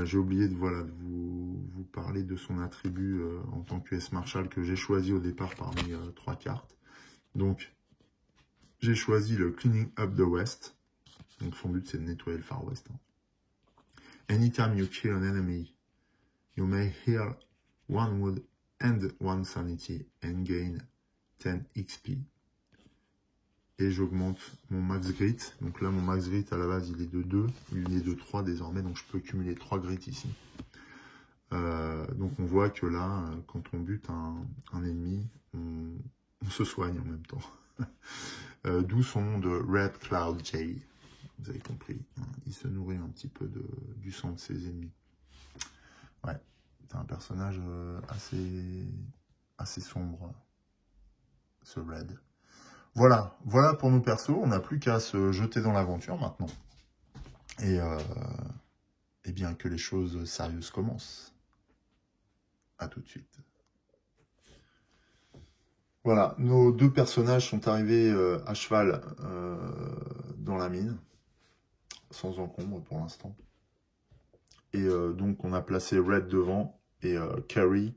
J'ai oublié de vous parler de son attribut en tant qu'US Marshal que j'ai choisi au départ parmi 3 cartes. Donc, j'ai choisi le Cleaning Up the West. Donc, son but, c'est de nettoyer le Far West. Anytime you kill an enemy, you may heal 1 wound and 1 sanity and gain 10 XP. Et j'augmente mon max grit. Donc là, mon max grit, à la base, il est de 2. Il est de 3 désormais, donc je peux cumuler 3 grits ici. Donc on voit que là, quand on bute un ennemi, on se soigne en même temps. D'où son nom de Red Cloud Jay. Vous avez compris. Il se nourrit un petit peu du sang de ses ennemis. Ouais, c'est un personnage assez sombre, ce Red. Voilà pour nos persos. On n'a plus qu'à se jeter dans l'aventure maintenant. Et bien que les choses sérieuses commencent. À tout de suite. Voilà, nos 2 personnages sont arrivés à cheval dans la mine, sans encombre pour l'instant. Et donc on a placé Red devant et Carrie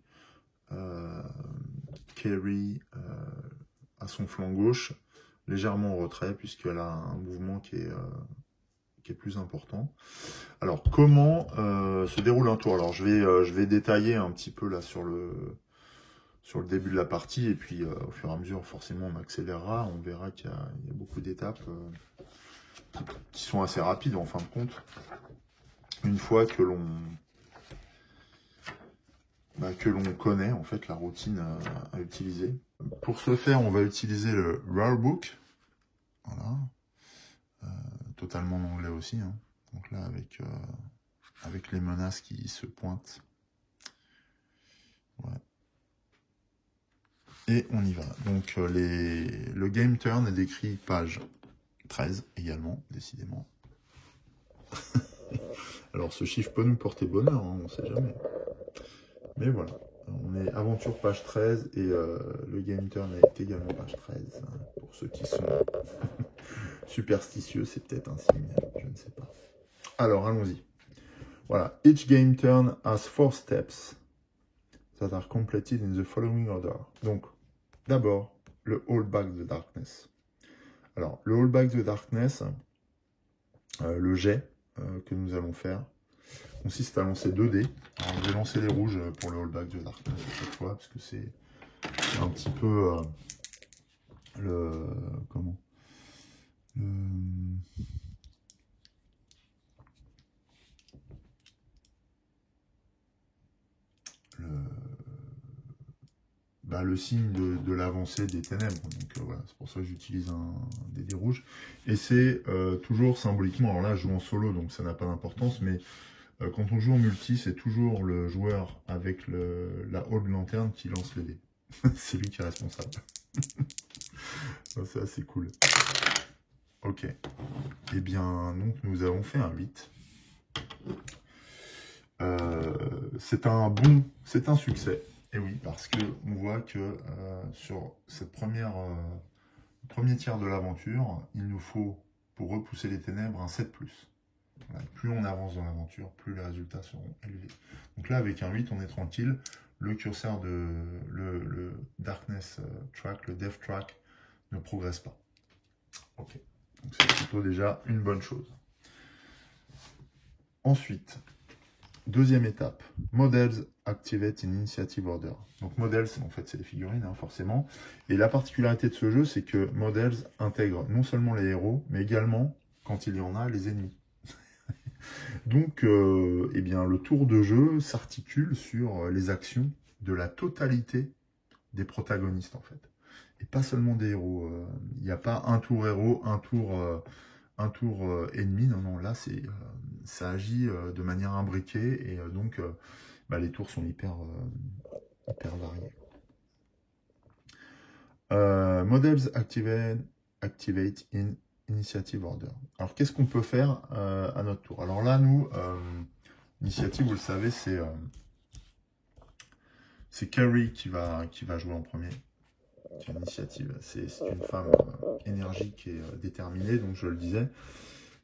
à son flanc gauche, légèrement en retrait, puisqu'elle a un mouvement qui est plus important. Alors, comment se déroule un tour? Alors, je vais détailler un petit peu là sur le début de la partie, et puis au fur et à mesure, forcément, on accélérera. On verra qu'il y a beaucoup d'étapes qui sont assez rapides, en fin de compte. Une fois que l'on connaît, en fait, la routine à utiliser. Pour ce faire, on va utiliser le Rarebook. Voilà. Totalement en anglais aussi. Donc là, avec les menaces qui se pointent. Ouais. Et on y va. Donc le Game Turn est décrit page 13 également, décidément. Alors ce chiffre peut nous porter bonheur, on ne sait jamais. Mais voilà. On est aventure page 13 et le Game Turn est également page 13. Pour ceux qui sont superstitieux, c'est peut-être un signe, je ne sais pas. Alors, allons-y. Voilà. Each game turn has 4 steps that are completed in the following order. Donc, d'abord, le Hold Back the Darkness. Alors, le Hold Back the Darkness, le jet que nous allons faire, consiste à lancer 2 dés. Alors, je vais lancer les rouges pour le Hold Back the Darkness cette fois, parce que c'est un petit peu le signe de l'avancée des ténèbres. Donc voilà, c'est pour ça que j'utilise des dés rouges. Et c'est toujours symboliquement, alors là je joue en solo, donc ça n'a pas d'importance, mais quand on joue en multi, c'est toujours le joueur avec la haute lanterne qui lance les dés. C'est lui qui est responsable. C'est assez cool. Ok. Eh bien, donc nous avons fait un 8. C'est un succès. Et oui, parce qu'on voit que sur cette premier tiers de l'aventure, il nous faut, pour repousser les ténèbres, un 7+. Voilà. Plus on avance dans l'aventure, plus les résultats seront élevés. Donc là, avec un 8, on est tranquille. Le curseur de le Darkness Track, le Death Track, ne progresse pas. Ok, donc c'est plutôt déjà une bonne chose. Ensuite, deuxième étape, Models Activate in Initiative Order. Donc Models, en fait, c'est les figurines, hein, forcément. Et la particularité de ce jeu, c'est que Models intègre non seulement les héros, mais également, quand il y en a, les ennemis. Donc, eh bien, le tour de jeu s'articule sur les actions de la totalité des protagonistes, en fait. Et pas seulement des héros. Il n'y a pas un tour héros, un tour ennemi. Non, non, là, ça agit de manière imbriquée. Et donc, les tours sont hyper variés. Models Activate in Initiative Order. Alors, qu'est-ce qu'on peut faire à notre tour? Alors là, nous, Initiative, vous le savez, c'est Carrie qui va jouer en premier. Initiative. C'est une femme énergique et déterminée, donc je le disais.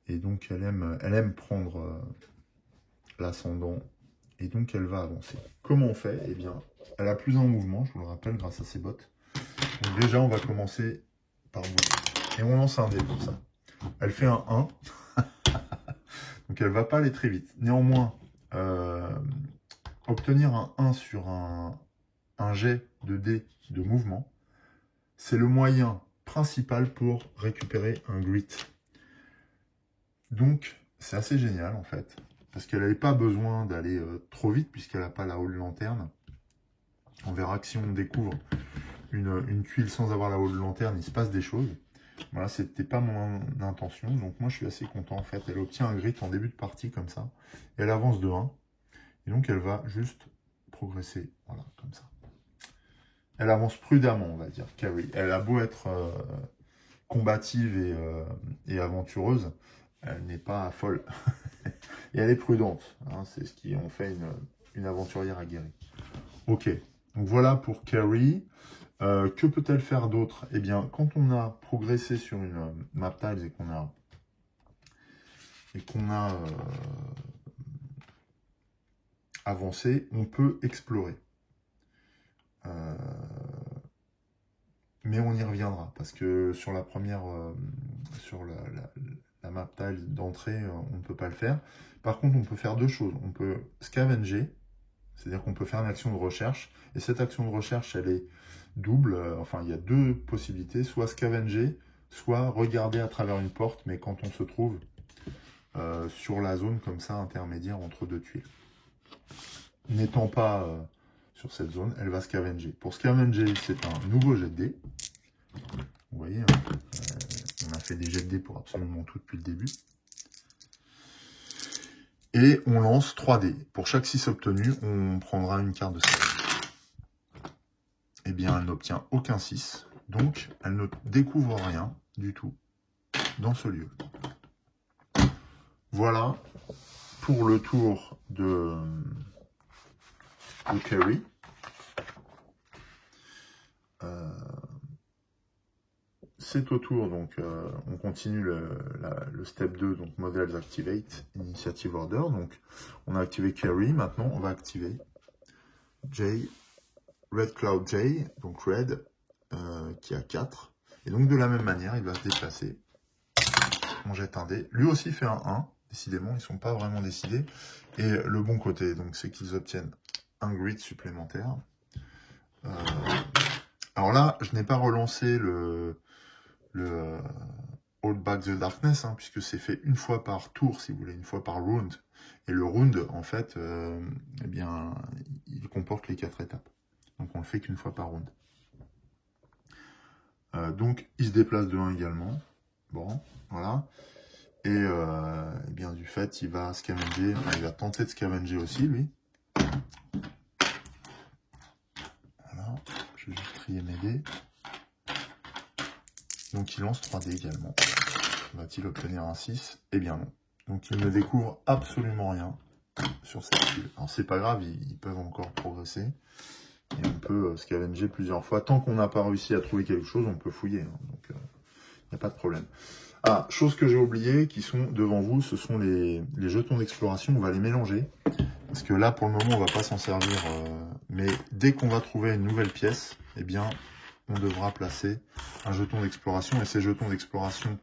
Et donc, elle aime prendre l'ascendant. Et donc, elle va avancer. Comment on fait? Eh bien, elle a plus en mouvement, je vous le rappelle, grâce à ses bottes. Donc déjà, on va commencer par bouger. Et on lance un dé pour ça. Elle fait un 1. Donc, elle ne va pas aller très vite. Néanmoins, obtenir un 1 sur un jet de dé de mouvement, c'est le moyen principal pour récupérer un grit. Donc, c'est assez génial, en fait. Parce qu'elle n'avait pas besoin d'aller trop vite, puisqu'elle n'a pas la haute lanterne. On verra que si on découvre une tuile sans avoir la haute lanterne, il se passe des choses. Voilà, c'était pas mon intention. Donc, moi, je suis assez content, en fait. Elle obtient un grit en début de partie, comme ça. Et elle avance de 1. Et donc, elle va juste progresser. Voilà, comme ça. Elle avance prudemment, on va dire, Carrie. Elle a beau être combative et aventureuse, elle n'est pas folle. Et elle est prudente. Hein, c'est ce qui en fait une aventurière aguerrie. Ok, donc voilà pour Carrie. Que peut-elle faire d'autre? Eh bien, quand on a progressé sur une map tiles et qu'on a avancé, on peut explorer. Mais on y reviendra, parce que sur la première, sur la map tile d'entrée, on ne peut pas le faire. Par contre, on peut faire deux choses. On peut scavenger, c'est-à-dire qu'on peut faire une action de recherche, et cette action de recherche, elle est double. Enfin, il y a deux possibilités, soit scavenger, soit regarder à travers une porte, mais quand on se trouve sur la zone comme ça, intermédiaire entre deux tuiles. N'étant pas sur cette zone, elle va scavenger. Pour scavenger, c'est un nouveau jet de dés. Vous voyez, hein, on a fait des jets de dés pour absolument tout depuis le début. Et on lance 3 dés. Pour chaque 6 obtenus, on prendra une carte de scavenge. Eh bien, elle n'obtient aucun 6. Donc, elle ne découvre rien du tout dans ce lieu. Voilà pour le tour de Carrie. C'est au tour, donc on continue le step 2, donc Models Activate, Initiative Order. Donc on a activé Carrie, maintenant on va activer J, Red Cloud J, donc Red, qui a 4. Et donc de la même manière, il va se déplacer. On jette un dé. Lui aussi fait un 1, décidément, ils ne sont pas vraiment décidés. Et le bon côté, donc c'est qu'ils obtiennent un grid supplémentaire. Alors là, je n'ai pas relancé le Hold Back the Darkness, hein, puisque c'est fait une fois par tour, si vous voulez, une fois par round. Et le round, en fait, eh bien, il comporte les 4 étapes. Donc on le fait qu'une fois par round. Donc il se déplace de 1 également. Bon, voilà. Et eh bien, du fait, il va scavenger, enfin, il va tenter de scavenger aussi, lui. Voilà, je vais juste trier mes dés. Donc il lance 3 dés également. Va-t-il obtenir un 6? Eh bien non. Donc il ne découvre absolument rien sur cette tuile. Alors c'est pas grave, ils peuvent encore progresser. Et on peut scavenger plusieurs fois. Tant qu'on n'a pas réussi à trouver quelque chose, on peut fouiller. Hein. Donc il n'y a pas de problème. Ah, chose que j'ai oublié, qui sont devant vous, ce sont les jetons d'exploration. On va les mélanger. Parce que là, pour le moment, on va pas s'en servir. Mais dès qu'on va trouver une nouvelle pièce, eh bien, on devra placer un jeton d'exploration. Et ces jetons d'exploration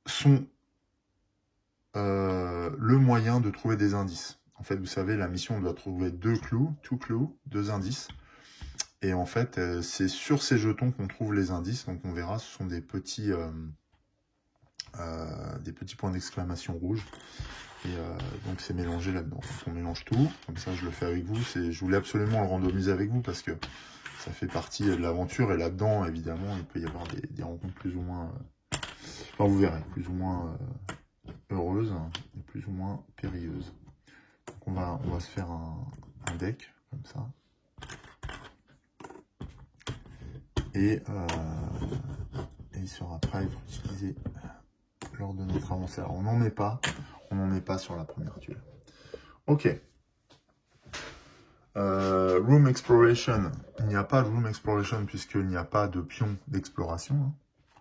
sont le moyen de trouver des indices. En fait, vous savez, la mission doit trouver 2 clous, 2 indices. Et en fait, c'est sur ces jetons qu'on trouve les indices. Donc on verra, ce sont des petits points d'exclamation rouges. Et donc c'est mélangé là-dedans. Donc on mélange tout. Comme ça, je le fais avec vous. Je voulais absolument le randomiser avec vous parce que ça fait partie de l'aventure. Et là-dedans, évidemment, il peut y avoir des rencontres plus ou moins... enfin, vous verrez, plus ou moins heureuses et plus ou moins périlleuses. Donc on va se faire un deck, comme ça. Et il sera prêt à être utilisé lors de notre avancée. Alors on n'en met pas sur la première tuile. Ok. Room Exploration. Il n'y a pas de Room Exploration puisqu'il n'y a pas de pion d'exploration. Hein.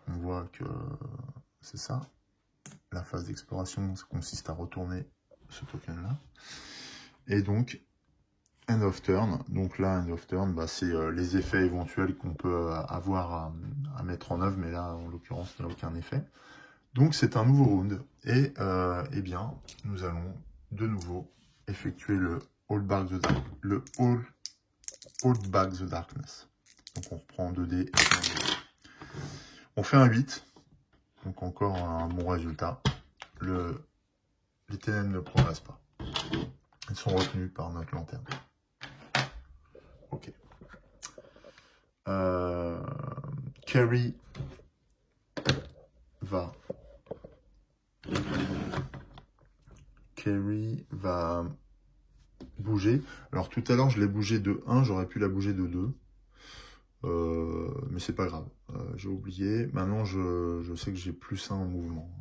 On voit que c'est ça. La phase d'exploration consiste à retourner ce token-là. Et donc, End of Turn. Donc là, End of Turn, bah, c'est les effets éventuels qu'on peut avoir à mettre en œuvre, mais là, en l'occurrence, il n'y a aucun effet. Donc c'est un nouveau round. Et eh bien, nous allons de nouveau effectuer le Hold Back the Darkness. Donc on reprend 2D. On fait un 8. Donc encore un bon résultat. Les ténèbres ne progressent pas. Elles sont retenues par notre lanterne. Ok. Carrie va bouger. Alors tout à l'heure, je l'ai bougé de 1, j'aurais pu la bouger de 2. Mais c'est pas grave. J'ai oublié. Maintenant, je sais que j'ai plus 1 en mouvement.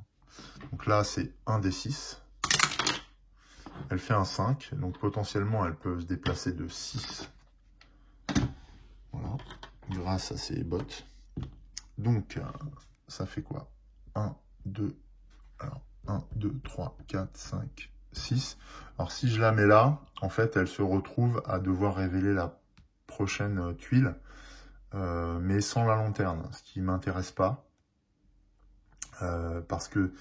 Donc là, c'est 1 des 6. Elle fait un 5. Donc potentiellement, elle peut se déplacer de 6. Voilà. Grâce à ses bottes. Donc, ça fait quoi? 1, 2, alors 1, 2, 3, 4, 5, 6. Alors si je la mets là, en fait, elle se retrouve à devoir révéler la prochaine tuile, mais sans la lanterne, ce qui ne m'intéresse pas. Parce que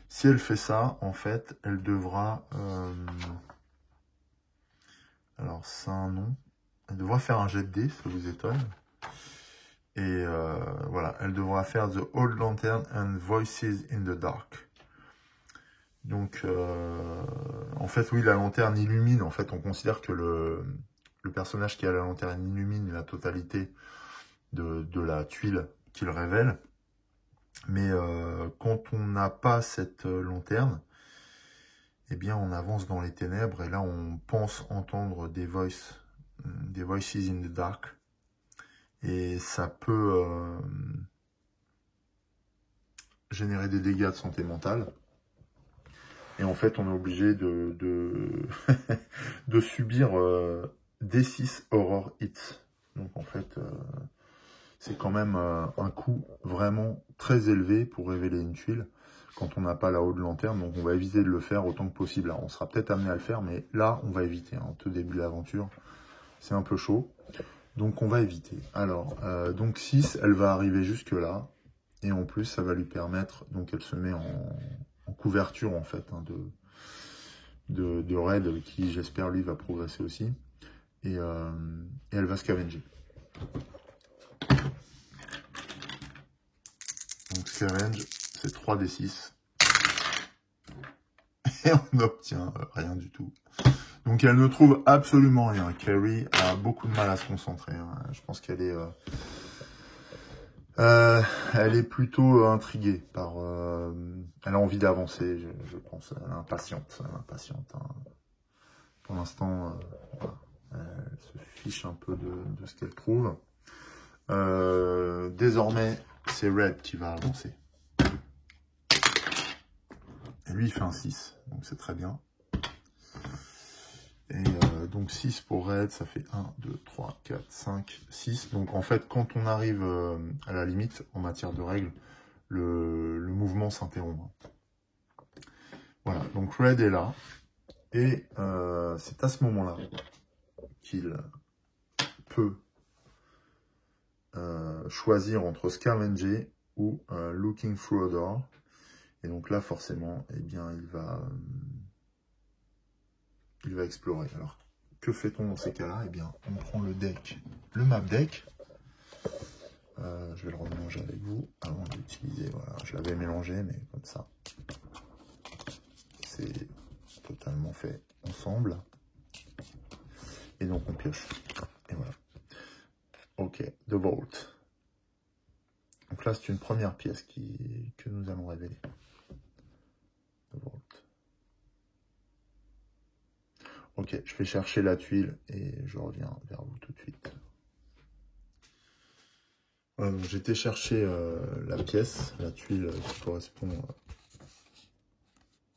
si elle fait ça, en fait, elle devra... alors, c'est un nom. Elle devra faire un jet de dés, ça vous étonne. Et voilà, elle devra faire The Old Lantern and Voices in the Dark. Donc, en fait, oui, la lanterne illumine. En fait, on considère que le personnage qui a la lanterne illumine la totalité de la tuile qu'il révèle. Mais quand on n'a pas cette lanterne, eh bien, on avance dans les ténèbres. Et là, on pense entendre des voices in the dark. Et ça peut générer des dégâts de santé mentale. Et en fait, on est obligé de subir D6 Horror Hits. Donc en fait, c'est quand même un coût vraiment très élevé pour révéler une tuile quand on n'a pas la haute lanterne. Donc on va éviter de le faire autant que possible. Alors, on sera peut-être amené à le faire, mais là, on va éviter. Hein. Au début de l'aventure, c'est un peu chaud. Donc on va éviter. Alors, donc 6, elle va arriver jusque là. Et en plus, ça va lui permettre, donc elle se met en couverture en fait, hein, de raid qui, j'espère, lui, va progresser aussi. Et elle va scavenger. Donc scavenge, c'est 3d6. Et on n'obtient rien du tout. Donc elle ne trouve absolument rien. Carrie a beaucoup de mal à se concentrer. Hein. Je pense qu'elle est... elle est plutôt intriguée par... elle a envie d'avancer, je pense. Elle est impatiente. Hein. Pour l'instant, voilà. Elle se fiche un peu de ce qu'elle trouve. Désormais, c'est Red qui va avancer. Et lui, il fait un 6. Donc c'est très bien. Et donc 6 pour Red, ça fait 1, 2, 3, 4, 5, 6. Donc en fait, quand on arrive à la limite en matière de règles, le mouvement s'interrompt. Voilà, donc Red est là, et c'est à ce moment-là qu'il peut choisir entre Scavenger ou Looking Through a Door. Et donc là, forcément, eh bien, il va explorer. Alors, que fait-on dans ces cas-là? Eh bien, on prend le deck, le map deck. Je vais le remélanger avec vous avant de l'utiliser. Voilà, je l'avais mélangé, mais comme ça, c'est totalement fait ensemble. Et donc, on pioche. Et voilà. Ok, The Vault. Donc là, c'est une première pièce que nous allons révéler. The Vault. Ok, je vais chercher la tuile et je reviens vers vous tout de suite. Voilà, donc j'étais chercher la pièce, la tuile qui correspond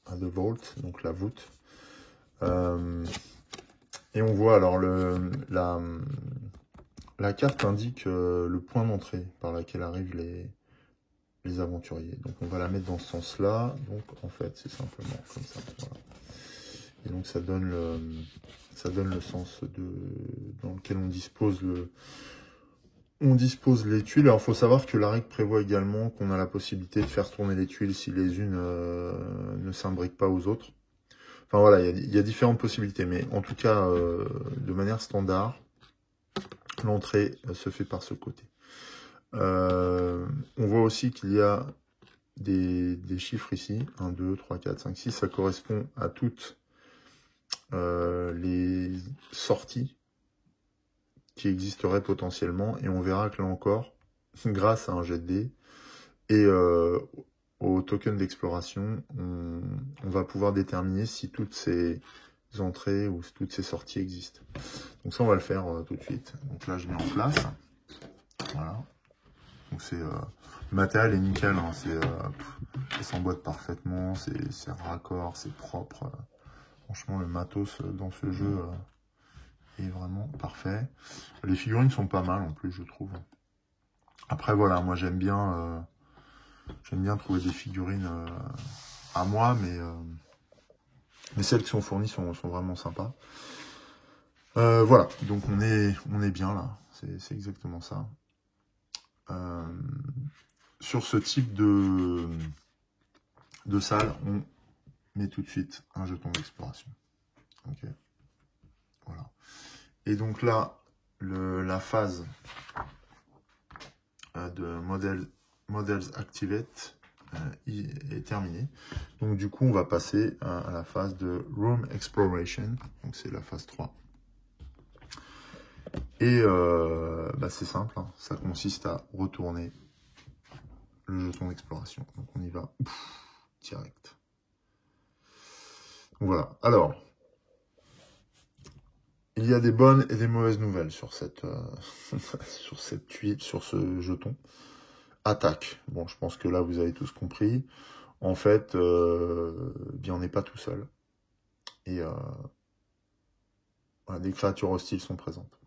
à The Vault, donc la voûte. Et on voit alors la carte indique le point d'entrée par laquelle arrivent les aventuriers. Donc on va la mettre dans ce sens-là. Donc en fait c'est simplement comme ça. Voilà. Et donc ça donne le sens dans lequel on dispose les tuiles. Alors il faut savoir que la règle prévoit également qu'on a la possibilité de faire tourner les tuiles si les unes ne s'imbriquent pas aux autres. Enfin voilà, il y a différentes possibilités, mais en tout cas, de manière standard, l'entrée se fait par ce côté. On voit aussi qu'il y a des chiffres ici, 1, 2, 3, 4, 5, 6, ça correspond à toutes les sorties qui existeraient potentiellement, et on verra que là encore, grâce à un jet de dés et au token d'exploration, on va pouvoir déterminer si toutes ces entrées ou si toutes ces sorties existent. Donc ça, on va le faire tout de suite. Donc là, je mets en place. Voilà. Donc c'est le matériel est nickel, hein. Ça s'emboîte parfaitement, c'est raccord, c'est propre. Franchement, le matos dans ce jeu est vraiment parfait. Les figurines sont pas mal en plus, je trouve. Après, voilà, moi j'aime bien trouver des figurines à moi, mais celles qui sont fournies sont vraiment sympas. Voilà, donc on est bien là, c'est exactement ça. Sur ce type de salle, on met tout de suite un jeton d'exploration. Ok, voilà. Et donc là, la phase de Models Activate est terminée. Donc du coup, on va passer à la phase de Room Exploration. Donc c'est la phase 3. Et c'est simple, hein. Ça consiste à retourner le jeton d'exploration. Donc on y va direct. Donc, voilà. Alors, il y a des bonnes et des mauvaises nouvelles sur cette tuile, sur ce jeton. Attaque. Bon, je pense que là, vous avez tous compris. En fait, bien, on n'est pas tout seul. Et voilà, des créatures hostiles sont présentes.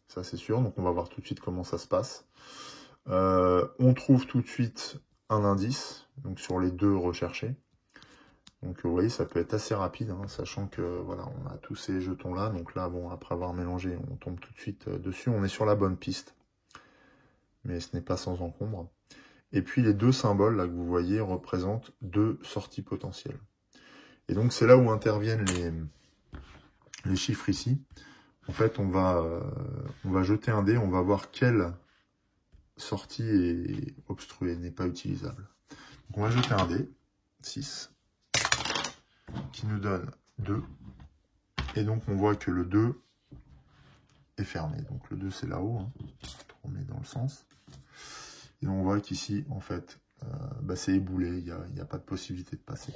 Ça, c'est sûr. Donc, on va voir tout de suite comment ça se passe. On trouve tout de suite un indice, donc sur les deux recherchés. Donc, vous voyez, ça peut être assez rapide, hein, sachant que, voilà, on a tous ces jetons-là. Donc là, bon, après avoir mélangé, on tombe tout de suite dessus. On est sur la bonne piste. Mais ce n'est pas sans encombre. Et puis, les deux symboles, là, que vous voyez, représentent deux sorties potentielles. Et donc, c'est là où interviennent les chiffres ici. En fait, on va jeter un dé, on va voir quelle sortie est obstruée, n'est pas utilisable. Donc, on va jeter un dé, 6, qui nous donne 2. Et donc, on voit que le 2 est fermé. Donc, le 2, c'est là-haut. Hein. On met dans le sens. Et on voit qu'ici, en fait, c'est éboulé. Il n'y a pas de possibilité de passer.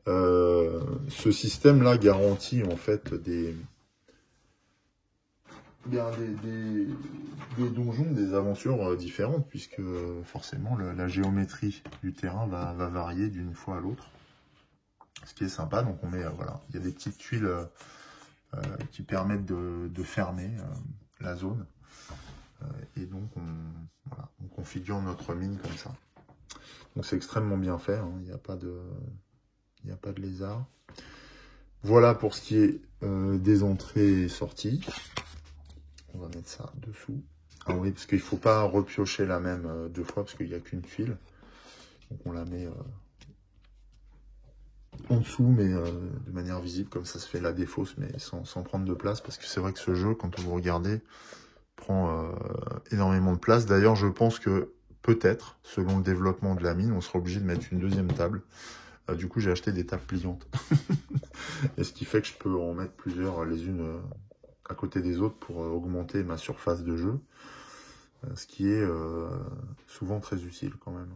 Ce système-là garantit, en fait, des donjons, des aventures différentes, puisque forcément, la géométrie du terrain va varier d'une fois à l'autre. Ce qui est sympa, donc on met, voilà, il y a des petites tuiles qui permettent de fermer la zone. Et donc, on configure notre mine comme ça. Donc c'est extrêmement bien fait, hein. Il n'y a pas de lézard. Voilà pour ce qui est des entrées et sorties. On va mettre ça dessous. Ah oui, parce qu'il ne faut pas repiocher la même 2 fois, parce qu'il n'y a qu'une tuile. Donc on la met en dessous, mais de manière visible, comme ça se fait la défausse, mais sans prendre de place, parce que c'est vrai que ce jeu, quand vous regardez, prend énormément de place. D'ailleurs, je pense que peut-être, selon le développement de la mine, on sera obligé de mettre une deuxième table. Du coup, j'ai acheté des tables pliantes. Et ce qui fait que je peux en mettre plusieurs, les unes à côté des autres, pour augmenter ma surface de jeu. Ce qui est souvent très utile quand même.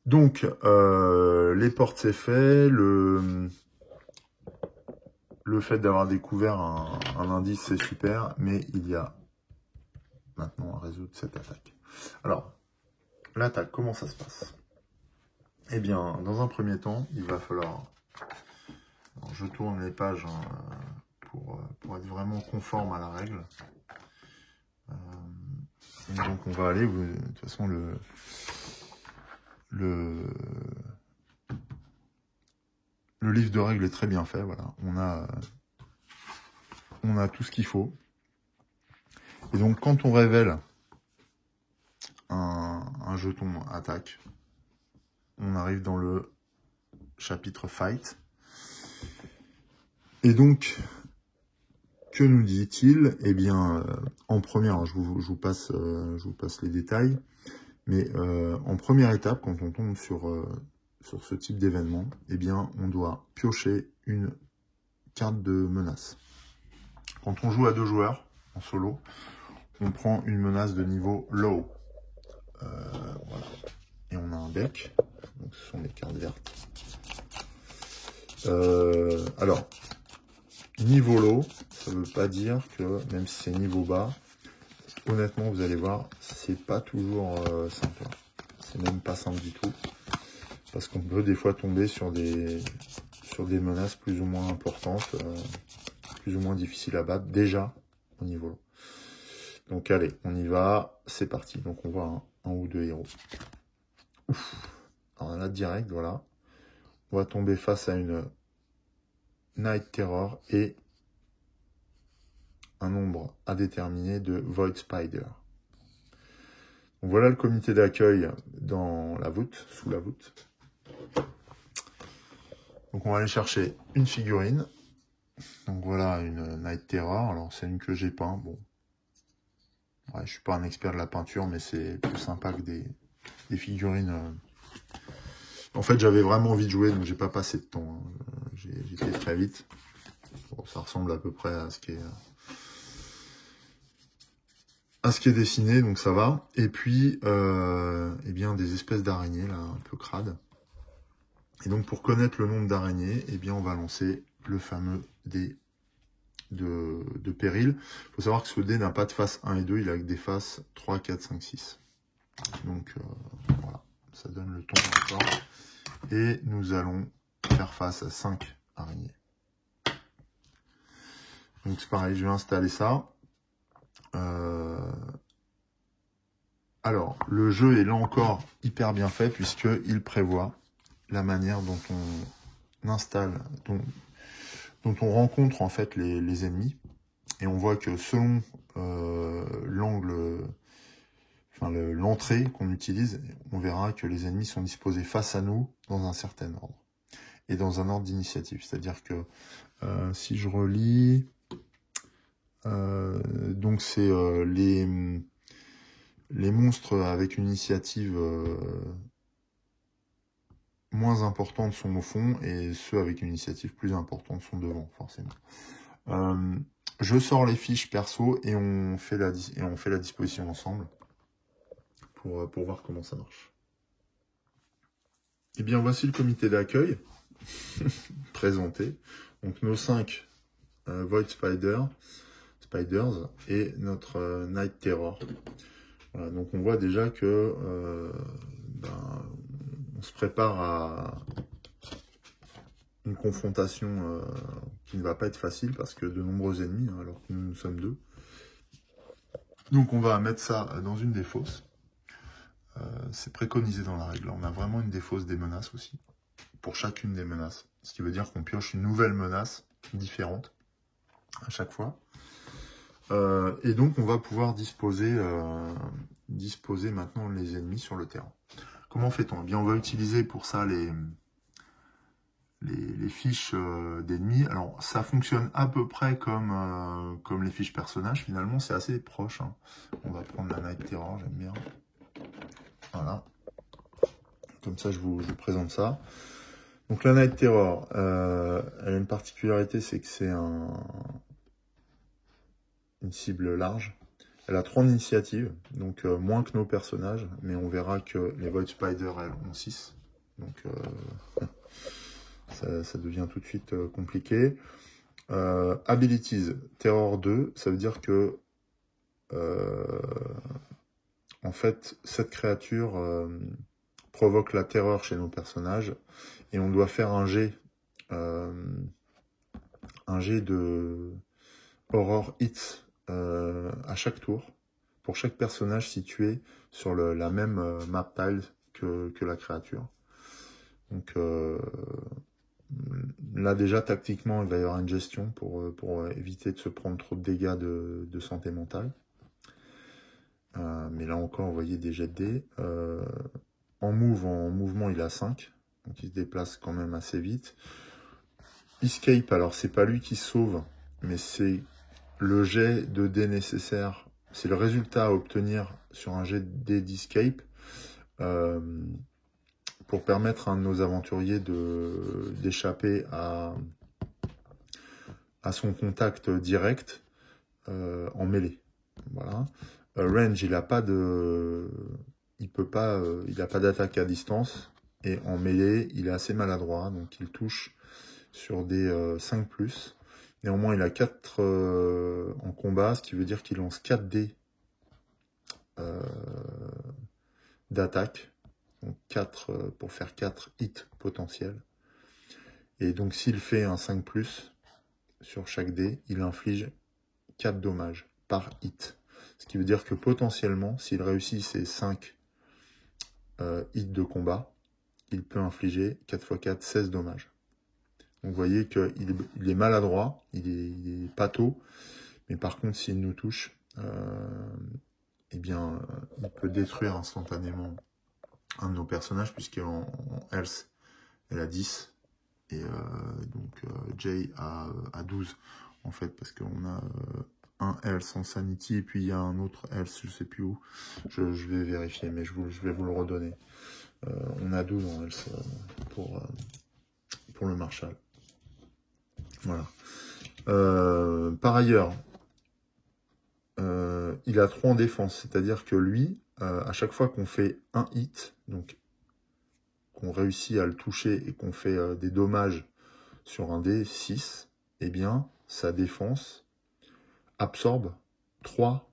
Donc, les portes c'est fait, le fait d'avoir découvert un indice c'est super, mais il y a maintenant à résoudre cette attaque. Alors, l'attaque, comment ça se passe? Eh bien, dans un premier temps, il va falloir... Alors, je tourne les pages pour être vraiment conforme à la règle. Et donc on va aller, de toute façon le livre de règles est très bien fait, voilà. On a tout ce qu'il faut. Et donc quand on révèle un jeton attaque, on arrive dans le chapitre Fight. Et donc, que nous dit-il? Eh bien, en première, je vous passe les détails, mais en première étape, quand on tombe sur ce type d'événement, eh bien, on doit piocher une carte de menace. Quand on joue à 2 joueurs, en solo, on prend une menace de niveau low. Voilà. Et on a un deck, donc ce sont les cartes vertes. Alors, niveau low, ça ne veut pas dire que, même si c'est niveau bas, honnêtement, vous allez voir, c'est pas toujours simple. C'est même pas simple du tout. Parce qu'on peut des fois tomber sur des menaces plus ou moins importantes, plus ou moins difficiles à battre, déjà au niveau low. Donc allez, on y va, c'est parti. Donc on voit un ou 2 héros. Ouf. Alors là, direct, voilà. On va tomber face à une Night Terror et un nombre à déterminer de Void Spider. Donc voilà le comité d'accueil dans la voûte, sous la voûte. Donc on va aller chercher une figurine. Donc voilà une Night Terror. Alors c'est une que j'ai peint. Bon, ouais, je suis pas un expert de la peinture, mais c'est plus sympa que des figurines. En fait, j'avais vraiment envie de jouer, donc j'ai pas passé de temps. J'ai fait très vite. Bon, ça ressemble à peu près à ce qui est dessiné, donc ça va. Et puis, eh bien, des espèces d'araignées, là, un peu crades. Et donc, pour connaître le nombre d'araignées, eh bien, on va lancer le fameux dé de péril. Il faut savoir que ce dé n'a pas de face 1 et 2, il a que des faces 3, 4, 5, 6. Donc, voilà, ça donne le ton encore. Et nous allons faire face à 5 araignées. Donc, c'est pareil, je vais installer ça. Alors, le jeu est là encore hyper bien fait puisqu'il prévoit la manière dont on installe, dont on rencontre en fait les ennemis. Et on voit que selon l'angle, enfin l'entrée qu'on utilise, on verra que les ennemis sont disposés face à nous dans un certain ordre. Et dans un ordre d'initiative. C'est-à-dire que si je relis, donc c'est les monstres avec une initiative moins importante sont au fond et ceux avec une initiative plus importante sont devant, forcément. Je sors les fiches perso et on fait la disposition ensemble pour voir comment ça marche. Et bien, voici le comité d'accueil présenté. Donc, nos 5 Void Spiders et notre Night Terror. Voilà, donc on voit déjà que on se prépare à une confrontation qui ne va pas être facile parce que de nombreux ennemis, hein, alors que nous sommes 2. Donc on va mettre ça dans une des fosses. c'est préconisé dans la règle. On a vraiment une défausse des menaces aussi, pour chacune des menaces. Ce qui veut dire qu'on pioche une nouvelle menace différente à chaque fois. Et donc, on va pouvoir disposer maintenant les ennemis sur le terrain. Comment fait-on? Eh bien, on va utiliser pour ça les fiches d'ennemis. Alors, ça fonctionne à peu près comme les fiches personnages. Finalement, c'est assez proche. Hein. On va prendre la Night Terror, j'aime bien. Voilà. Comme ça, je vous présente ça. Donc, la Night Terror, elle a une particularité, c'est que c'est une cible large. Elle a 3 initiatives, donc moins que nos personnages, mais on verra que les Void Spider, elles, ont 6. Donc, ça devient tout de suite compliqué. Abilities, Terror 2, ça veut dire que en fait, cette créature provoque la terreur chez nos personnages et on doit faire un jet de Horror Hits à chaque tour pour chaque personnage situé sur la même map tile que la créature. Donc là déjà tactiquement il va y avoir une gestion pour éviter de se prendre trop de dégâts de santé mentale. Mais là encore, vous voyez des jets de dés. En mouvement, il a 5. Donc il se déplace quand même assez vite. Escape, alors c'est pas lui qui sauve, mais c'est le jet de dés nécessaire. C'est le résultat à obtenir sur un jet de dés d'escape pour permettre à un de nos aventuriers d'échapper à son contact direct en mêlée. Voilà. Range, il n'a pas d'attaque à distance et en mêlée, il est assez maladroit, donc il touche sur des 5+. Néanmoins, il a 4 en combat, ce qui veut dire qu'il lance 4 dés d'attaque, donc 4 pour faire 4 hits potentiels. Et donc s'il fait un 5+, sur chaque dé, il inflige 4 dommages par hit. Ce qui veut dire que potentiellement, s'il réussit ses 5 hits de combat, il peut infliger 4 x 4, 16 dommages. Donc vous voyez qu'il est maladroit, il est pâteau, mais par contre s'il nous touche, eh bien, il peut détruire instantanément un de nos personnages, puisqu'en health, elle a 10, et donc Jay a 12, en fait, parce qu'on a un health en sanity, et puis il y a un autre health, je sais plus où, je vais vérifier, mais je vais vous le redonner. On a 12 en health pour le Marshal. Voilà. Par ailleurs, il a 3 en défense, c'est-à-dire que lui, à chaque fois qu'on fait un hit, donc qu'on réussit à le toucher et qu'on fait des dommages sur un dé 6, eh bien, sa défense absorbe 3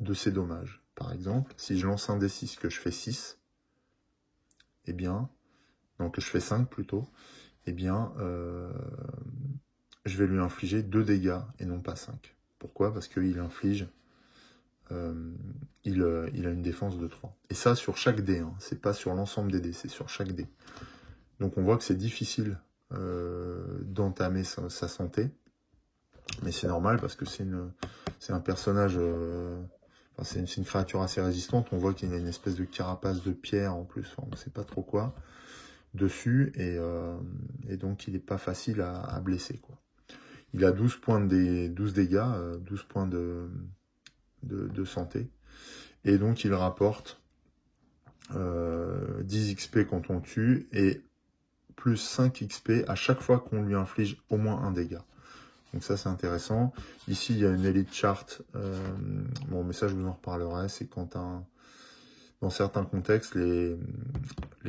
de ces dommages. Par exemple, si je lance un dé 6 que je fais 6, eh bien, non, que je fais 5 plutôt, eh bien, je vais lui infliger 2 dégâts et non pas 5. Pourquoi? Parce qu'il inflige, il a une défense de 3. Et ça sur chaque dé, hein. C'est pas sur l'ensemble des dés, c'est sur chaque dé. Donc on voit que c'est difficile d'entamer sa santé, mais c'est normal parce que c'est un personnage, c'est une créature assez résistante. On voit qu'il y a une espèce de carapace de pierre en plus, on ne sait pas trop quoi, dessus, et donc il n'est pas facile à blesser, quoi. Il a 12 dégâts, 12 points de santé, et donc il rapporte 10 XP quand on tue, et plus 5 XP à chaque fois qu'on lui inflige au moins un dégât. Donc ça c'est intéressant. Ici il y a une elite chart, bon mais ça je vous en reparlerai, c'est quand dans certains contextes les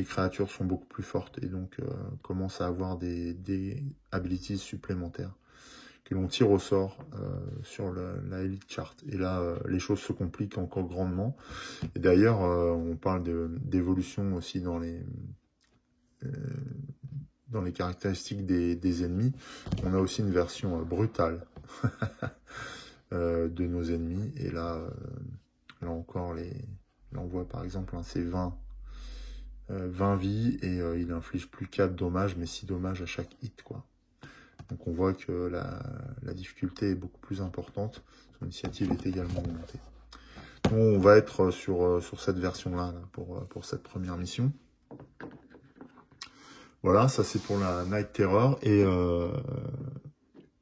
créatures sont beaucoup plus fortes et donc commencent à avoir des abilities supplémentaires que l'on tire au sort sur la Elite Chart. Et là, les choses se compliquent encore grandement. Et d'ailleurs, on parle d'évolution aussi dans les caractéristiques des ennemis. On a aussi une version brutale de nos ennemis. Et là encore, Là, on voit par exemple, hein, c'est 20 vies et il inflige plus 4 dommages, mais 6 dommages à chaque hit, quoi. Donc on voit que la difficulté est beaucoup plus importante. Son initiative est également augmentée. Bon, on va être sur cette version-là là, pour cette première mission. Voilà, ça c'est pour la Night Terror et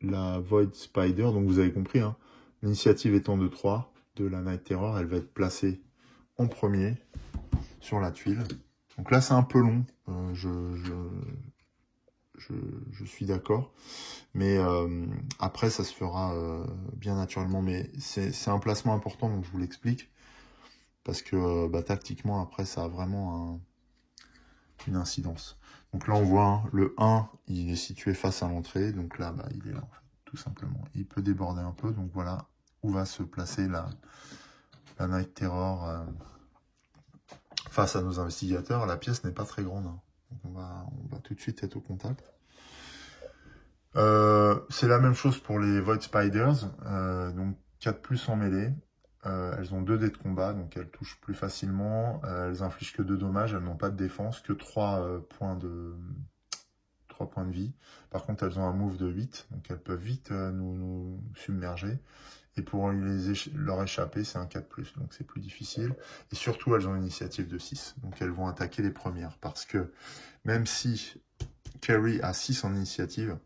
la Void Spider. Donc vous avez compris, hein, l'initiative étant de 3 de la Night Terror, elle va être placée en premier sur la tuile. Donc là c'est un peu long, je suis d'accord. Mais après, ça se fera bien naturellement. Mais c'est un placement important, donc je vous l'explique. Parce que tactiquement, après, ça a vraiment une incidence. Donc là, on voit hein, le 1, il est situé face à l'entrée. Donc là, il est là, en fait, tout simplement. Il peut déborder un peu. Donc voilà où va se placer la Night Terror face à nos investigateurs. La pièce n'est pas très grande. Hein. Donc on va tout de suite être au contact. C'est la même chose pour les Void Spiders, donc 4+ en mêlée. Elles ont 2 dés de combat, donc elles touchent plus facilement. Elles infligent que 2 dommages, elles n'ont pas de défense, que 3 points de vie. Par contre, elles ont un move de 8, donc elles peuvent vite nous submerger. Et pour leur échapper, c'est un 4+, donc c'est plus difficile. Et surtout, elles ont une initiative de 6, donc elles vont attaquer les premières. Parce que même si Carrie a 6 en initiative,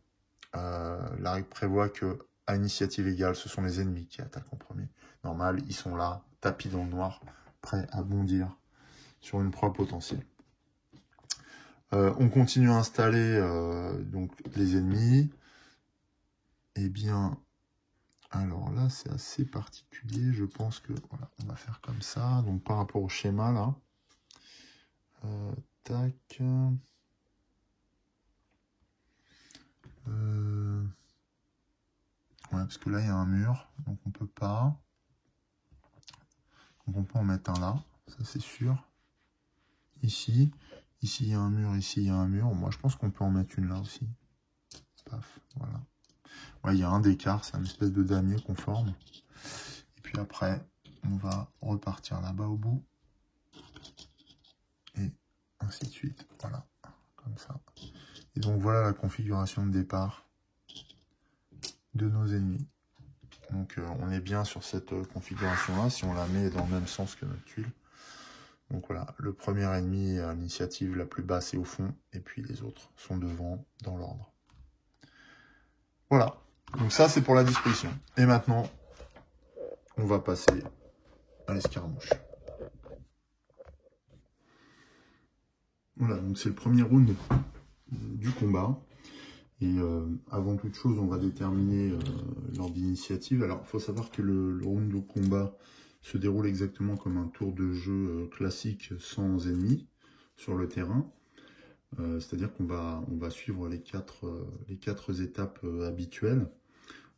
la règle prévoit que à initiative égale, ce sont les ennemis qui attaquent en premier. Normal, ils sont là, tapis dans le noir, prêts à bondir sur une proie potentielle. On continue à installer donc les ennemis. Eh bien, alors là, c'est assez particulier. Je pense que voilà, on va faire comme ça. Donc par rapport au schéma là, tac. Ouais, parce que là, il y a un mur, donc on peut pas. Donc on peut en mettre un là, ça c'est sûr. Ici, il y a un mur, ici, il y a un mur. Moi, je pense qu'on peut en mettre une là aussi. Paf, voilà. Ouais, il y a un d'écart, c'est une espèce de damier qu'on forme. Et puis après, on va repartir là-bas au bout. Et ainsi de suite. Voilà, comme ça. Et donc voilà la configuration de départ de nos ennemis. Donc on est bien sur cette configuration-là, si on la met dans le même sens que notre tuile. Donc voilà, le premier ennemi à l'initiative la plus basse est au fond, et puis les autres sont devant dans l'ordre. Voilà, donc ça c'est pour la disposition. Et maintenant, on va passer à l'escarmouche. Voilà, donc c'est le premier round du combat. Et avant toute chose, on va déterminer l'ordre d'initiative. Alors, il faut savoir que le round de combat se déroule exactement comme un tour de jeu classique sans ennemis sur le terrain. C'est-à-dire qu'on va suivre les quatre étapes habituelles.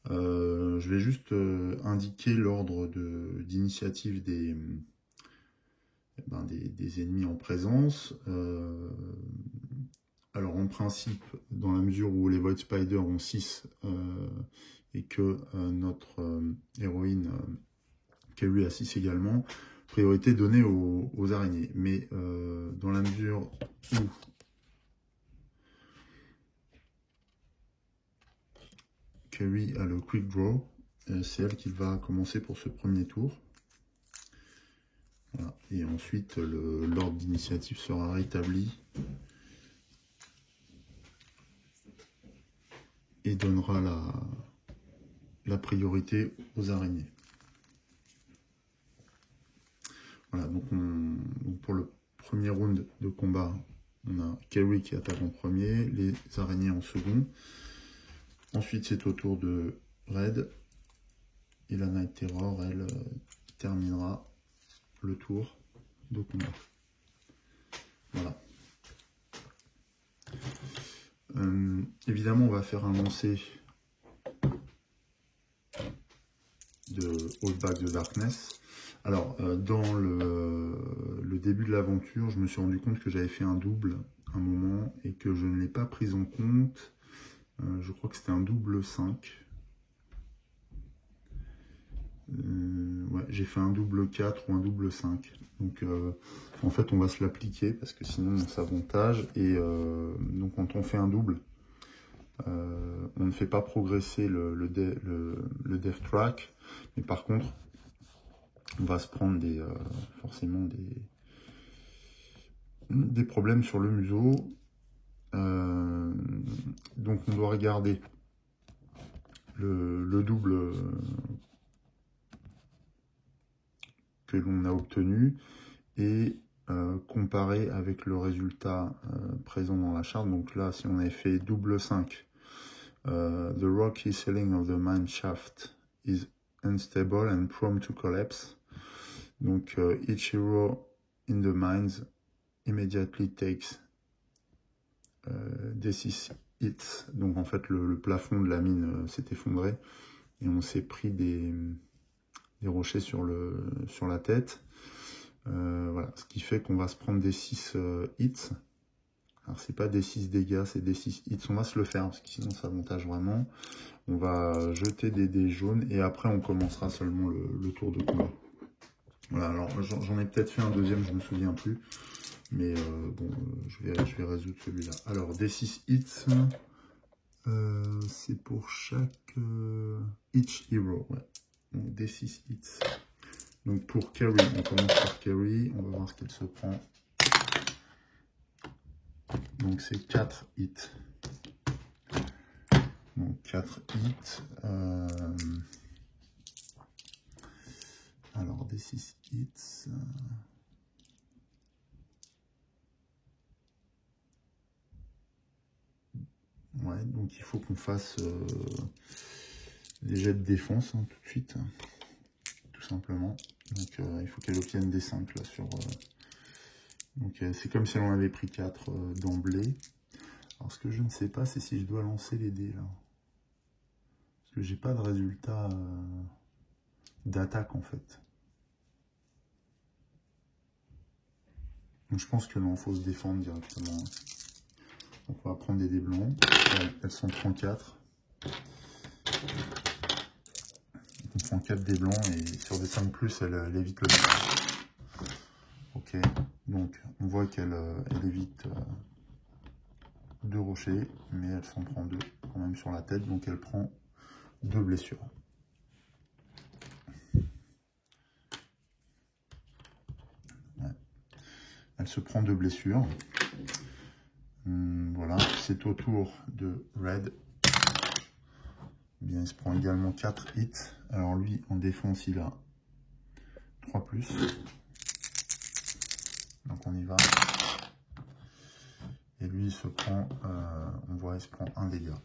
Je vais juste indiquer l'ordre d'initiative des ennemis en présence. Alors en principe, dans la mesure où les Void Spiders ont 6 et que notre héroïne Carrie a 6 également, priorité donnée aux araignées. Mais dans la mesure où Carrie a le Quick Draw, c'est elle qui va commencer pour ce premier tour. Voilà. Et ensuite, l'ordre d'initiative sera rétabli et donnera la priorité aux araignées. Voilà, donc pour le premier round de combat, on a Carrie qui attaque en premier, les araignées en second. Ensuite, c'est au tour de Red. Et la Night Terror, elle, terminera le tour de combat. Voilà. Évidemment, on va faire un lancer de Holdback de Darkness. Alors, dans le début de l'aventure, je me suis rendu compte que j'avais fait un double un moment et que je ne l'ai pas pris en compte. Je crois que c'était un double 5. Ouais, j'ai fait un double 4 ou un double 5. Donc en fait on va se l'appliquer parce que sinon on s'avantage. Et donc quand on fait un double, on ne fait pas progresser le dev track, mais par contre on va se prendre forcément des problèmes sur le museau. Donc on doit regarder le double que l'on a obtenu et comparer avec le résultat présent dans la charte. Donc là, si on avait fait double 5, the rocky ceiling of the mine shaft is unstable and prone to collapse. Donc each hero in the mines immediately takes D6 hits. Donc en fait le plafond de la mine s'est effondré et on s'est pris des rochers sur la tête. Voilà, ce qui fait qu'on va se prendre des 6 hits. Alors c'est pas des 6 dégâts, c'est des 6 hits. On va se le faire parce que sinon ça avantage vraiment. On va jeter des dés jaunes et après on commencera seulement le tour de combat. Voilà, alors j'en ai peut-être fait un deuxième, je me souviens plus. Mais bon, je vais résoudre celui-là. Alors, des 6 hits, c'est pour chaque each hero. Ouais. Donc, des 6 hits. Donc, pour Carrie, on commence par Carrie. On va voir ce qu'elle se prend. Donc, c'est 4 hits. Donc, 4 hits. Alors, des 6 hits. Ouais, donc il faut qu'on fasse des jets de défense hein, tout de suite, tout simplement. Donc il faut qu'elle obtienne des 5 là sur. Donc c'est comme si on avait pris 4 d'emblée. Alors ce que je ne sais pas, c'est si je dois lancer les dés là. Parce que j'ai pas de résultat d'attaque en fait. Donc je pense que non, il faut se défendre directement. Donc on va prendre des dés blancs. Elles sont 34. On prend 4 dés blancs et sur des 5+, elle évite le dé. Ok, donc on voit qu'elle évite 2 rochers, mais elle s'en prend 2 quand même sur la tête, donc elle prend 2 blessures. Ouais. Elle se prend 2 blessures. Voilà, c'est au tour de Red. Bien, il se prend également 4 hits. Alors lui, en défense, il a 3+. Donc on y va. Et lui, il se prend, on voit, il se prend 1 dégât.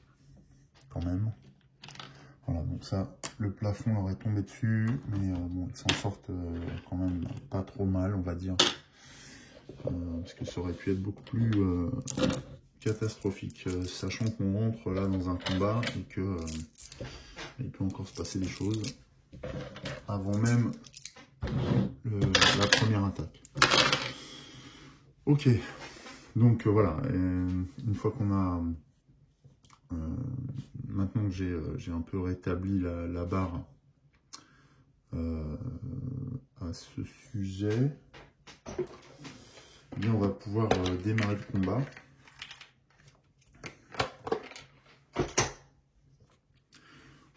Quand même. Voilà, donc ça, le plafond leur est tombé dessus. Mais bon, ils s'en sortent quand même pas trop mal, on va dire. Parce que ça aurait pu être beaucoup plus catastrophique. Sachant qu'on rentre là dans un combat et que il peut encore se passer des choses avant même la première attaque. Ok, donc voilà, une fois qu'on a maintenant que j'ai un peu rétabli la barre à ce sujet, eh bien on va pouvoir démarrer le combat.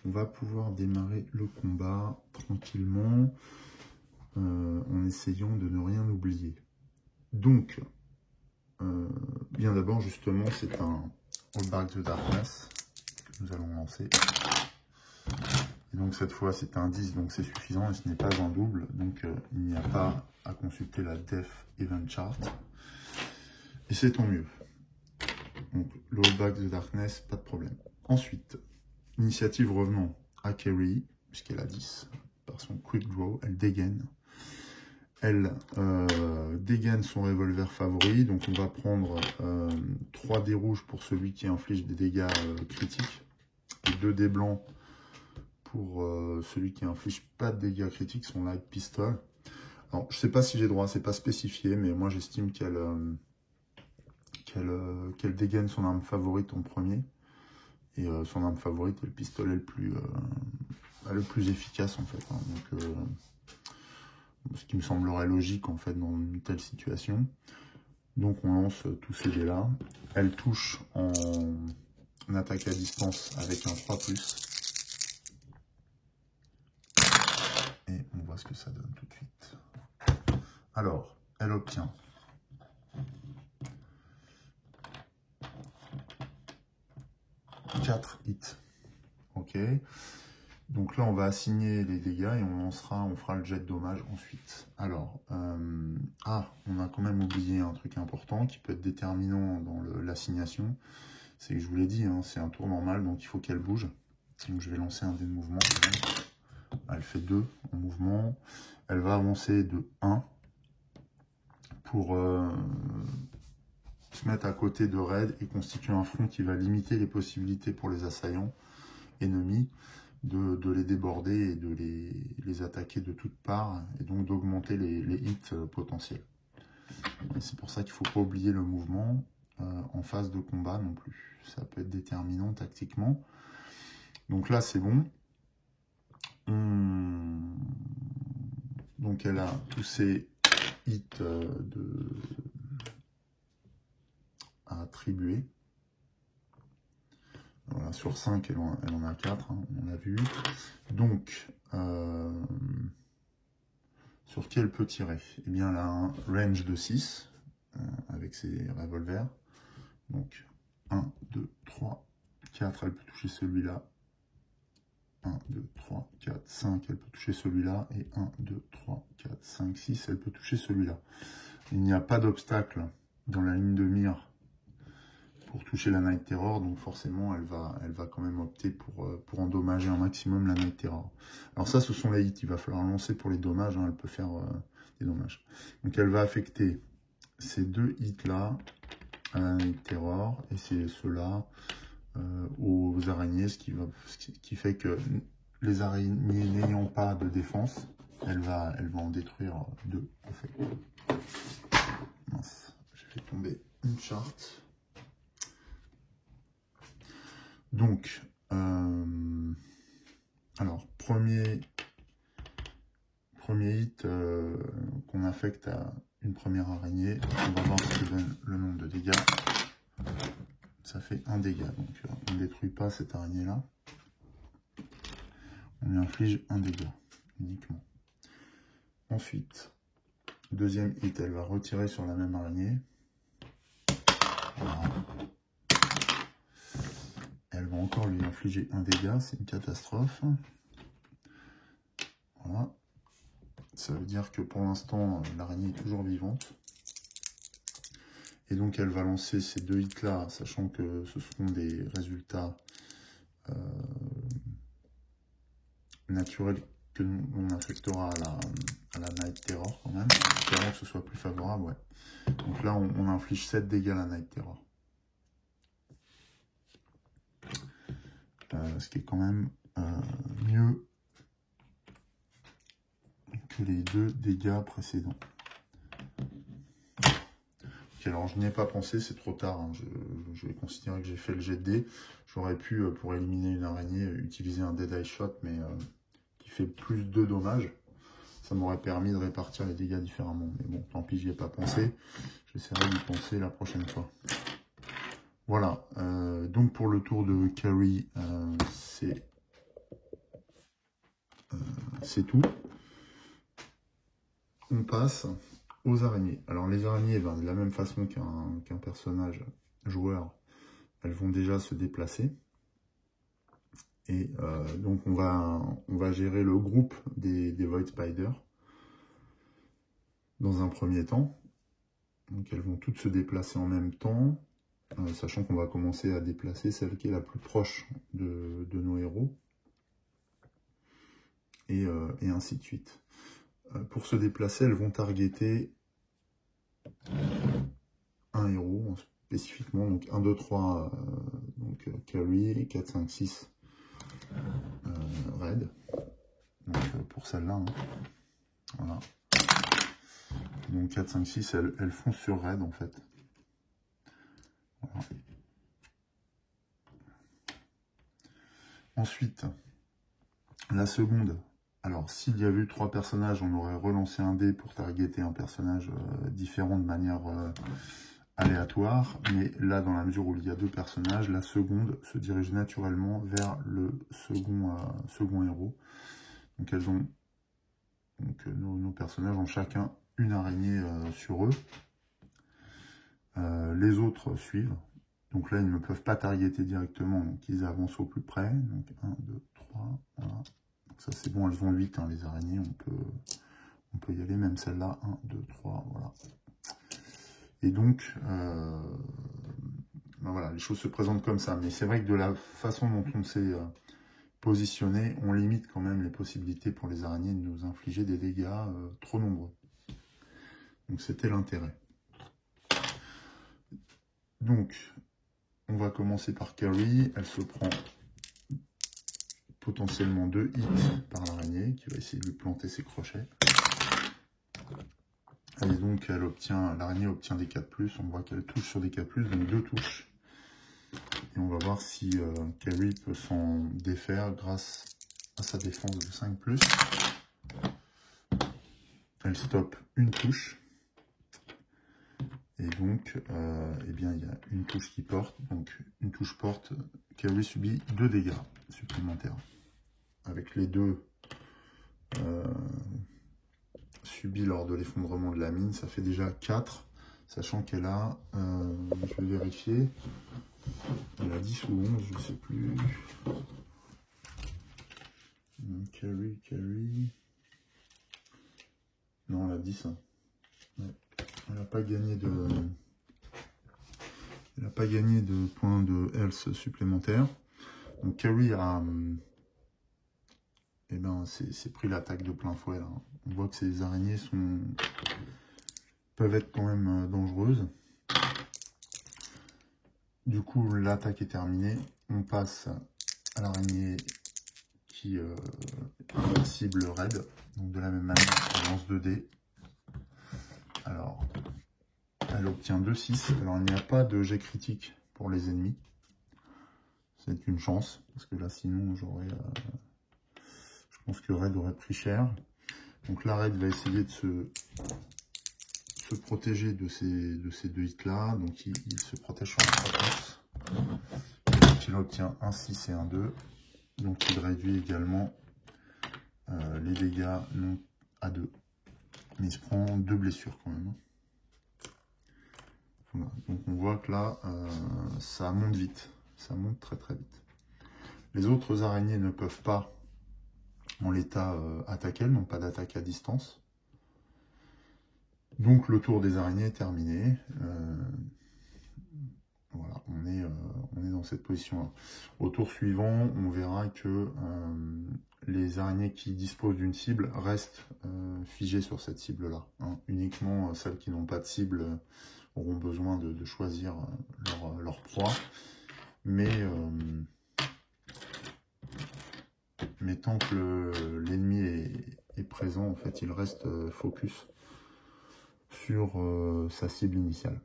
On va pouvoir démarrer le combat tranquillement en essayant de ne rien oublier. Donc, bien d'abord, justement, c'est un Hold Back the Darkness que nous allons lancer. Et donc, cette fois, c'est un 10, donc c'est suffisant et ce n'est pas un double. Donc, il n'y a pas à consulter la Death Event Chart. Et c'est tant mieux. Donc, le Hold Back the Darkness, pas de problème. Ensuite, initiative revenant à Carrie, puisqu'elle a 10 par son Quick Draw, elle dégaine. Elle dégaine son revolver favori, donc on va prendre 3 dés rouges pour celui qui inflige des dégâts critiques, et 2 dés blancs pour celui qui inflige pas de dégâts critiques, son light pistol. Alors je sais pas si j'ai droit, c'est pas spécifié, mais moi j'estime qu'elle dégaine son arme favorite en premier, et son arme favorite est le pistolet le plus le plus efficace en fait. Hein. Donc, ce qui me semblerait logique en fait dans une telle situation. Donc on lance tous ces dés là. Elle touche en attaque à distance avec un 3+. Et on voit ce que ça donne tout de suite. Alors, elle obtient 4 hits. Ok. Donc là, on va assigner les dégâts et on fera le jet de dommage ensuite. Alors, on a quand même oublié un truc important qui peut être déterminant dans l'assignation. C'est que je vous l'ai dit, hein, c'est un tour normal, donc il faut qu'elle bouge. Donc je vais lancer un dé de mouvement. Elle fait 2 en mouvement. Elle va avancer de 1 pour se mettre à côté de Red et constituer un front qui va limiter les possibilités pour les assaillants ennemis de les déborder et de les attaquer de toutes parts et donc d'augmenter les hits potentiels. C'est pour ça qu'il ne faut pas oublier le mouvement en phase de combat non plus. Ça peut être déterminant tactiquement. Donc là, c'est bon. Donc elle a tous ces hits à attribuer. Voilà, sur 5, elle en a 4, hein, on l'a vu. Donc, sur qui elle peut tirer? Eh bien, elle a un range de 6, avec ses revolvers. Donc, 1, 2, 3, 4, elle peut toucher celui-là. 1, 2, 3, 4, 5, elle peut toucher celui-là. Et 1, 2, 3, 4, 5, 6, elle peut toucher celui-là. Il n'y a pas d'obstacle dans la ligne de mire pour toucher la Night Terror, donc forcément elle va quand même opter pour endommager un maximum la Night Terror. Alors ça, ce sont les hits, il va falloir lancer pour les dommages, hein, elle peut faire des dommages. Donc elle va affecter ces 2 hits là à la Night Terror, et c'est ceux-là aux araignées, ce qui fait que les araignées n'ayant pas de défense, elle va en détruire 2 en fait. Mince, j'ai fait tomber une charte. Donc, alors, premier hit qu'on affecte à une première araignée. On va voir ce que donne le nombre de dégâts. Ça fait 1 dégât, donc on ne détruit pas cette araignée-là. On lui inflige 1 dégât, uniquement. Ensuite, deuxième hit, elle va retirer sur la même araignée. Voilà. Elle va encore lui infliger 1 dégât, c'est une catastrophe. Voilà. Ça veut dire que pour l'instant, l'araignée est toujours vivante. Et donc elle va lancer ces 2 hits là, sachant que ce seront des résultats naturels que l'on affectera à la Night Terror quand même. Espérons que ce soit plus favorable, ouais. Donc là, on inflige 7 dégâts à la Night Terror. Ce qui est quand même mieux que les 2 dégâts précédents. Okay, alors je n'y ai pas pensé, c'est trop tard, hein. Je vais considérer que j'ai fait le jet de dés. J'aurais pu, pour éliminer une araignée, utiliser un Dead Eye Shot, mais qui fait plus de dommages. Ça m'aurait permis de répartir les dégâts différemment. Mais bon, tant pis, j'y ai pas pensé. J'essaierai d'y penser la prochaine fois. Voilà, donc pour le tour de Carrie, c'est tout. On passe aux araignées. Alors les araignées, de la même façon qu'un personnage joueur, elles vont déjà se déplacer. Et donc on va gérer le groupe des Void Spiders dans un premier temps. Donc elles vont toutes se déplacer en même temps, sachant qu'on va commencer à déplacer celle qui est la plus proche de nos héros. Et ainsi de suite. Pour se déplacer, elles vont targeter un héros spécifiquement, donc 1, 2, 3, donc Carrie, 4, 5, 6, Red. Donc pour celle-là, hein. Voilà. Donc 4, 5, 6, elles foncent sur Red en fait. Voilà. Ensuite, La seconde, alors s'il y avait eu 3 personnages, on aurait relancé un dé pour targeter un personnage différent de manière aléatoire. Mais là, dans la mesure où il y a 2 personnages, la seconde se dirige naturellement vers le second héros. Donc elles ont, donc nos personnages ont chacun une araignée sur eux. Les autres suivent. Donc là, ils ne peuvent pas targeter directement, donc ils avancent au plus près. Donc 1, 2, 3, voilà. Donc ça c'est bon, elles ont 8, hein, les araignées, on peut y aller, même celle-là, 1, 2, 3, voilà. Et donc, ben voilà, les choses se présentent comme ça. Mais c'est vrai que de la façon dont on s'est positionné, on limite quand même les possibilités pour les araignées de nous infliger des dégâts trop nombreux. Donc c'était l'intérêt. Donc, on va commencer par Carrie. Elle se prend potentiellement 2 hits par l'araignée, qui va essayer de lui planter ses crochets. Et donc, l'araignée obtient des 4+, on voit qu'elle touche sur des 4+, donc 2 touches. Et on va voir si Carrie peut s'en défaire grâce à sa défense de 5+. Elle stoppe une touche. Et donc, eh bien, il y a une touche qui porte. Donc, une touche porte, Carrie subit 2 dégâts supplémentaires. Avec les 2 subis lors de l'effondrement de la mine, ça fait déjà 4. Sachant qu'elle a, je vais vérifier, elle a 10 ou 11, je ne sais plus. Carrie. Non, elle a 10. Hein. Ouais. Elle n'a pas gagné de points de health supplémentaires. Donc Carrie a, eh ben, c'est pris l'attaque de plein fouet. Là. On voit que ces araignées peuvent être quand même dangereuses. Du coup, l'attaque est terminée. On passe à l'araignée qui cible raid. Donc de la même manière, on lance 2 dés. Alors, elle obtient 2/6. Alors, il n'y a pas de jet critique pour les ennemis. C'est une chance, parce que là, sinon, j'aurais... je pense que Raid aurait pris cher. Donc là, Raid va essayer de se protéger de ces 2 hits-là. Donc, il se protège sur la force. Donc, il obtient un 6 et un 2. Donc, il réduit également les dégâts non à 2. Mais il se prend 2 blessures quand même. Voilà. Donc on voit que là, ça monte vite. Ça monte très très vite. Les autres araignées ne peuvent pas, en l'état, attaquer. Elles n'ont pas d'attaque à distance. Donc le tour des araignées est terminé. Voilà, on est dans cette position-là. Au tour suivant, on verra que les araignées qui disposent d'une cible restent figées sur cette cible-là. Hein. Uniquement celles qui n'ont pas de cible auront besoin de choisir leur proie. Mais tant que l'ennemi est présent, en fait, il reste focus sur sa cible initiale.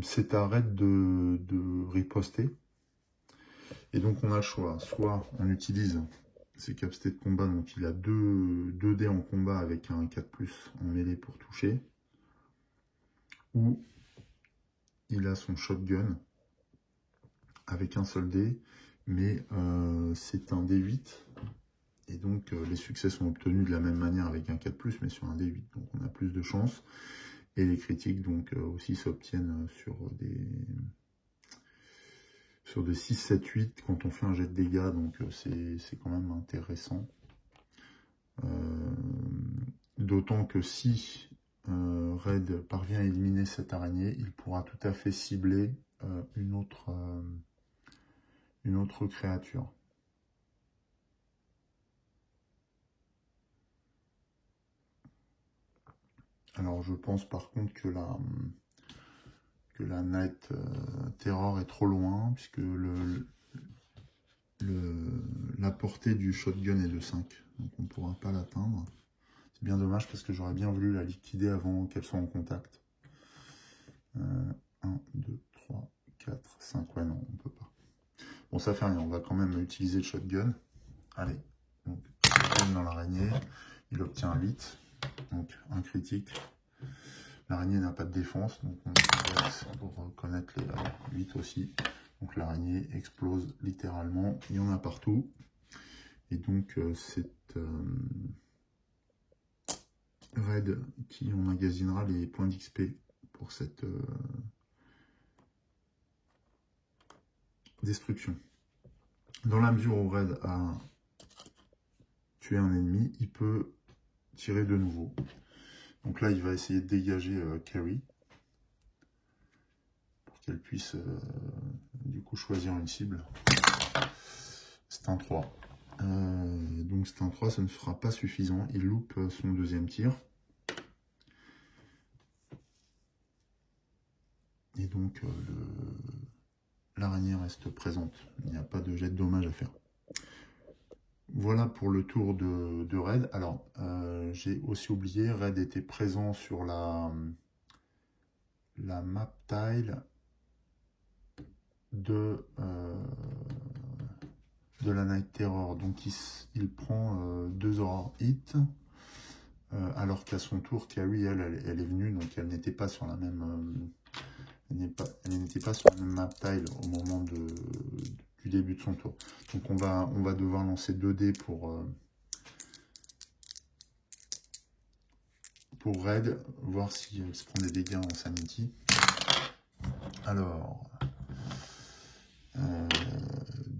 C'est à Raid de riposter. Et donc on a le choix. Soit on utilise ses capacités de combat, donc il a 2 dés en combat avec un 4+ en mêlée pour toucher. Ou il a son shotgun avec un seul dé, mais c'est un D8. Et donc les succès sont obtenus de la même manière avec un 4+, mais sur un D8. Donc on a plus de chance. Et les critiques donc aussi s'obtiennent sur des 6, 7, 8 quand on fait un jet de dégâts. Donc c'est quand même intéressant. D'autant que si Raid parvient à éliminer cette araignée, il pourra tout à fait cibler une autre créature. Alors je pense par contre que la Night Terror est trop loin, puisque la portée du shotgun est de 5, donc on ne pourra pas l'atteindre. C'est bien dommage parce que j'aurais bien voulu la liquider avant qu'elle soit en contact. 1, 2, 3, 4, 5, ouais non, on peut pas. Bon, ça fait rien, on va quand même utiliser le shotgun. Allez, donc shotgun dans l'araignée, il obtient 8, donc un critique. L'araignée n'a pas de défense, donc on va pour connaître les 8 aussi. Donc l'araignée explose littéralement, il y en a partout. Et donc c'est Red qui emmagasinera les points d'XP pour cette destruction. Dans la mesure où Red a tué un ennemi, il peut tirer de nouveau. Donc là, il va essayer de dégager Carrie pour qu'elle puisse du coup choisir une cible. C'est un 3. Donc c'est un 3, ça ne sera pas suffisant. Il loupe son deuxième tir. Et donc l'araignée reste présente. Il n'y a pas de jet de dommage à faire. Voilà pour le tour de Red. Alors, j'ai aussi oublié, Red était présent sur la map tile de la Night Terror. Donc il prend 2 Horror Hit, alors qu'à son tour, Carrie, elle est venue, donc elle n'était pas sur la même... elle n'était pas sur la même map tile au moment du début de son tour. Donc on va devoir lancer 2 dés pour Red, voir si elle se prend des dégâts en Sanity. Alors,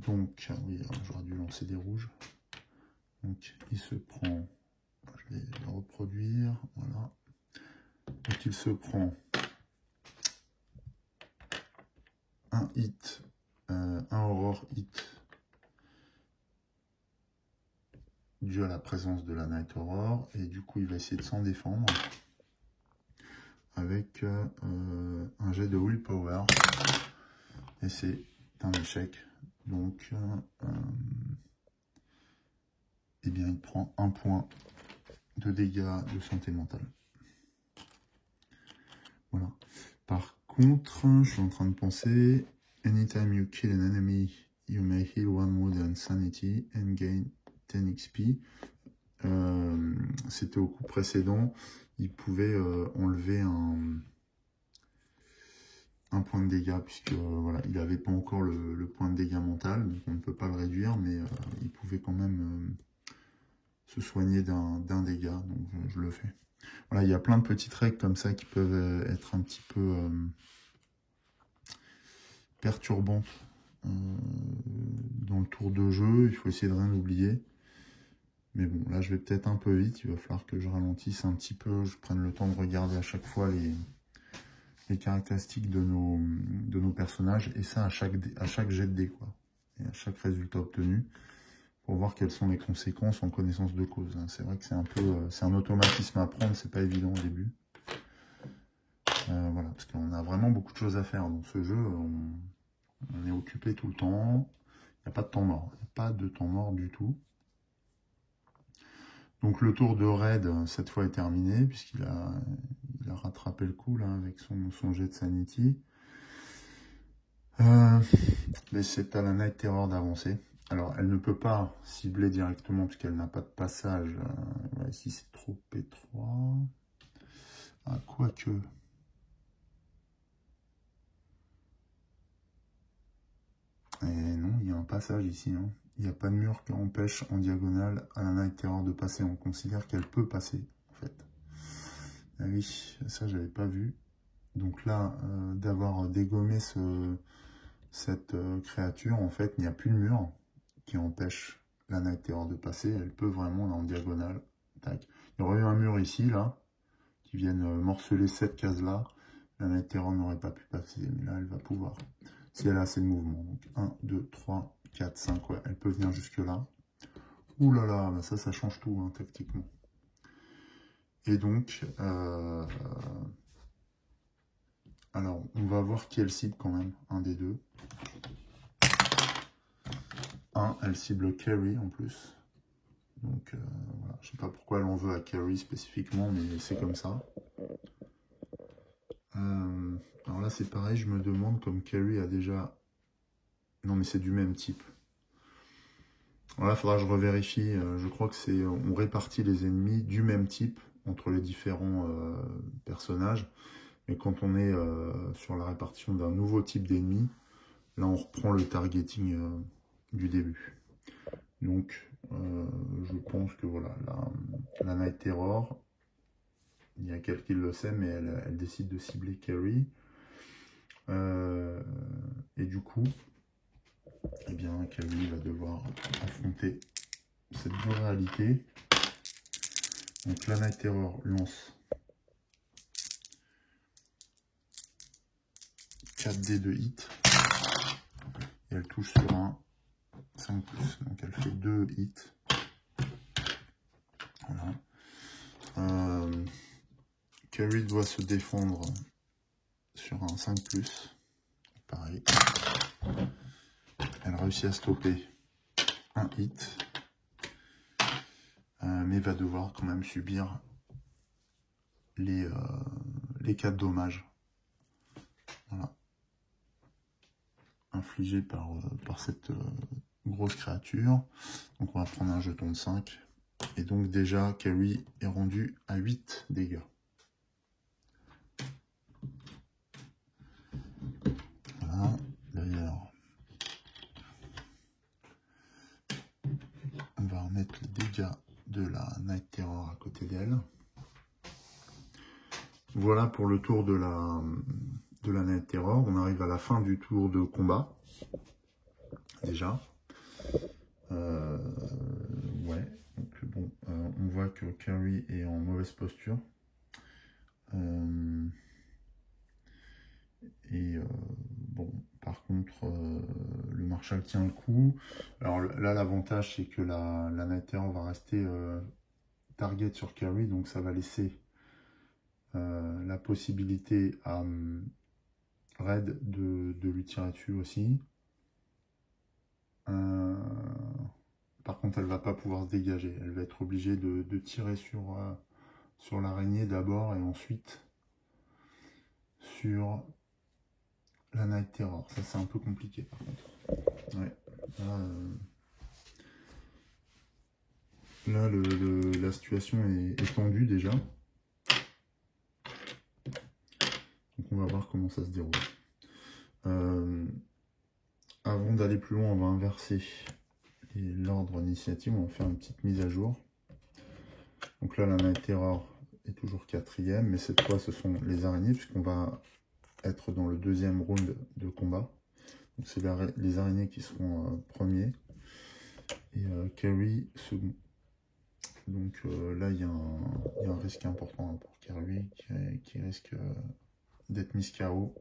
donc, oui, j'aurais dû lancer des rouges. Donc il se prend, je vais le reproduire, voilà. Donc il se prend un hit, un horror hit dû à la présence de la Night Horror, et du coup il va essayer de s'en défendre avec un jet de willpower, et c'est un échec. Donc eh bien il prend 1 point de dégâts de santé mentale. Voilà. Par contre, je suis en train de penser, anytime you kill an enemy, you may heal 1 wound and sanity and gain 10 XP. C'était au coup précédent, il pouvait enlever un point de dégâts, puisque voilà, il n'avait pas encore le point de dégâts mental, donc on ne peut pas le réduire, mais il pouvait quand même se soigner d'un dégât, donc je le fais. Voilà, il y a plein de petites règles comme ça qui peuvent être un petit peu perturbantes dans le tour de jeu. Il faut essayer de rien oublier. Mais bon, là je vais peut-être un peu vite. Il va falloir que je ralentisse un petit peu. Je prenne le temps de regarder à chaque fois les caractéristiques de nos personnages. Et ça à chaque jet de dés, quoi. Et à chaque résultat obtenu. Pour voir quelles sont les conséquences en connaissance de cause. C'est vrai que c'est un automatisme à prendre, c'est pas évident au début. Voilà, parce qu'on a vraiment beaucoup de choses à faire dans ce jeu. On est occupé tout le temps. Il n'y a pas de temps mort. Il n'y a pas de temps mort du tout. Donc le tour de Red, cette fois, est terminé, puisqu'il a rattrapé le coup là, avec son jet de Sanity. Mais c'est à la Night Terror d'avancer. Alors, elle ne peut pas cibler directement puisqu'elle n'a pas de passage. Ici, c'est trop étroit. Ah, quoique. Et non, il y a un passage ici. Hein. Il n'y a pas de mur qui empêche en diagonale à la Night Terror de passer. On considère qu'elle peut passer, en fait. Ah oui, ça, j'avais pas vu. Donc là, d'avoir dégommé cette créature, en fait, il n'y a plus de mur qui empêche la Night Terror de passer. Elle peut vraiment, là, en diagonale. Tac. Il y aurait eu un mur ici, là, qui vienne morceler cette case-là. La Night Terror n'aurait pas pu passer, mais là, elle va pouvoir. Si elle a assez de mouvement. Donc, 1, 2, 3, 4, 5, ouais. Elle peut venir jusque-là. Ouh là là, bah ça change tout, hein, tactiquement. Et donc, alors, on va voir qui elle cible quand même, un des deux. Elle cible Carrie en plus. Donc, voilà. Je sais pas pourquoi elle en veut à Carrie spécifiquement, mais c'est comme ça. Alors là, c'est pareil, je me demande, comme Carrie a déjà Non, mais c'est du même type. Voilà, il faudra que je revérifie. Je crois que c'est... On répartit les ennemis du même type entre les différents personnages. Mais quand on est sur la répartition d'un nouveau type d'ennemi, là, on reprend le targeting du début. Donc, je pense que voilà, la Night Terror, il y a quelqu'un qui le sait, mais elle décide de cibler Carrie. Et du coup, eh bien, Carrie va devoir affronter cette dure réalité. Donc, la Night Terror lance 4 dés de hit. Et elle touche sur un 5+. Donc, elle fait 2 hits. Voilà. Carrie doit se défendre sur un 5+. Pareil. Elle réussit à stopper un hit. Mais va devoir quand même subir les 4 dommages. Voilà. Infligés par cette grosse créature. Donc on va prendre un jeton de 5. Et donc déjà, Carrie est rendu à 8 dégâts. Voilà. D'ailleurs, on va remettre les dégâts de la Night Terror à côté d'elle. Voilà pour le tour de la Night Terror. On arrive à la fin du tour de combat. Déjà. Ouais. Donc bon, on voit que Carrie est en mauvaise posture. Bon, par contre, le Marshal tient le coup. Alors là, l'avantage, c'est que la Night Terror va rester target sur Carrie, donc ça va laisser la possibilité à Red de lui tirer dessus aussi. Par contre, elle va pas pouvoir se dégager. Elle va être obligée de tirer sur l'araignée d'abord et ensuite sur la Night Terror. Ça, c'est un peu compliqué par contre. Ouais. Là, la situation est tendue déjà. Donc on va voir comment ça se déroule. Avant d'aller plus loin, on va inverser l'ordre d'initiative. On va faire une petite mise à jour. Donc là, la Night Terror est toujours 4e, mais cette fois, ce sont les araignées, puisqu'on va être dans le 2e round de combat. Donc c'est les araignées qui seront premiers. Et Carrie second. Donc là, il y a un risque important pour Carrie qui risque d'être mise KO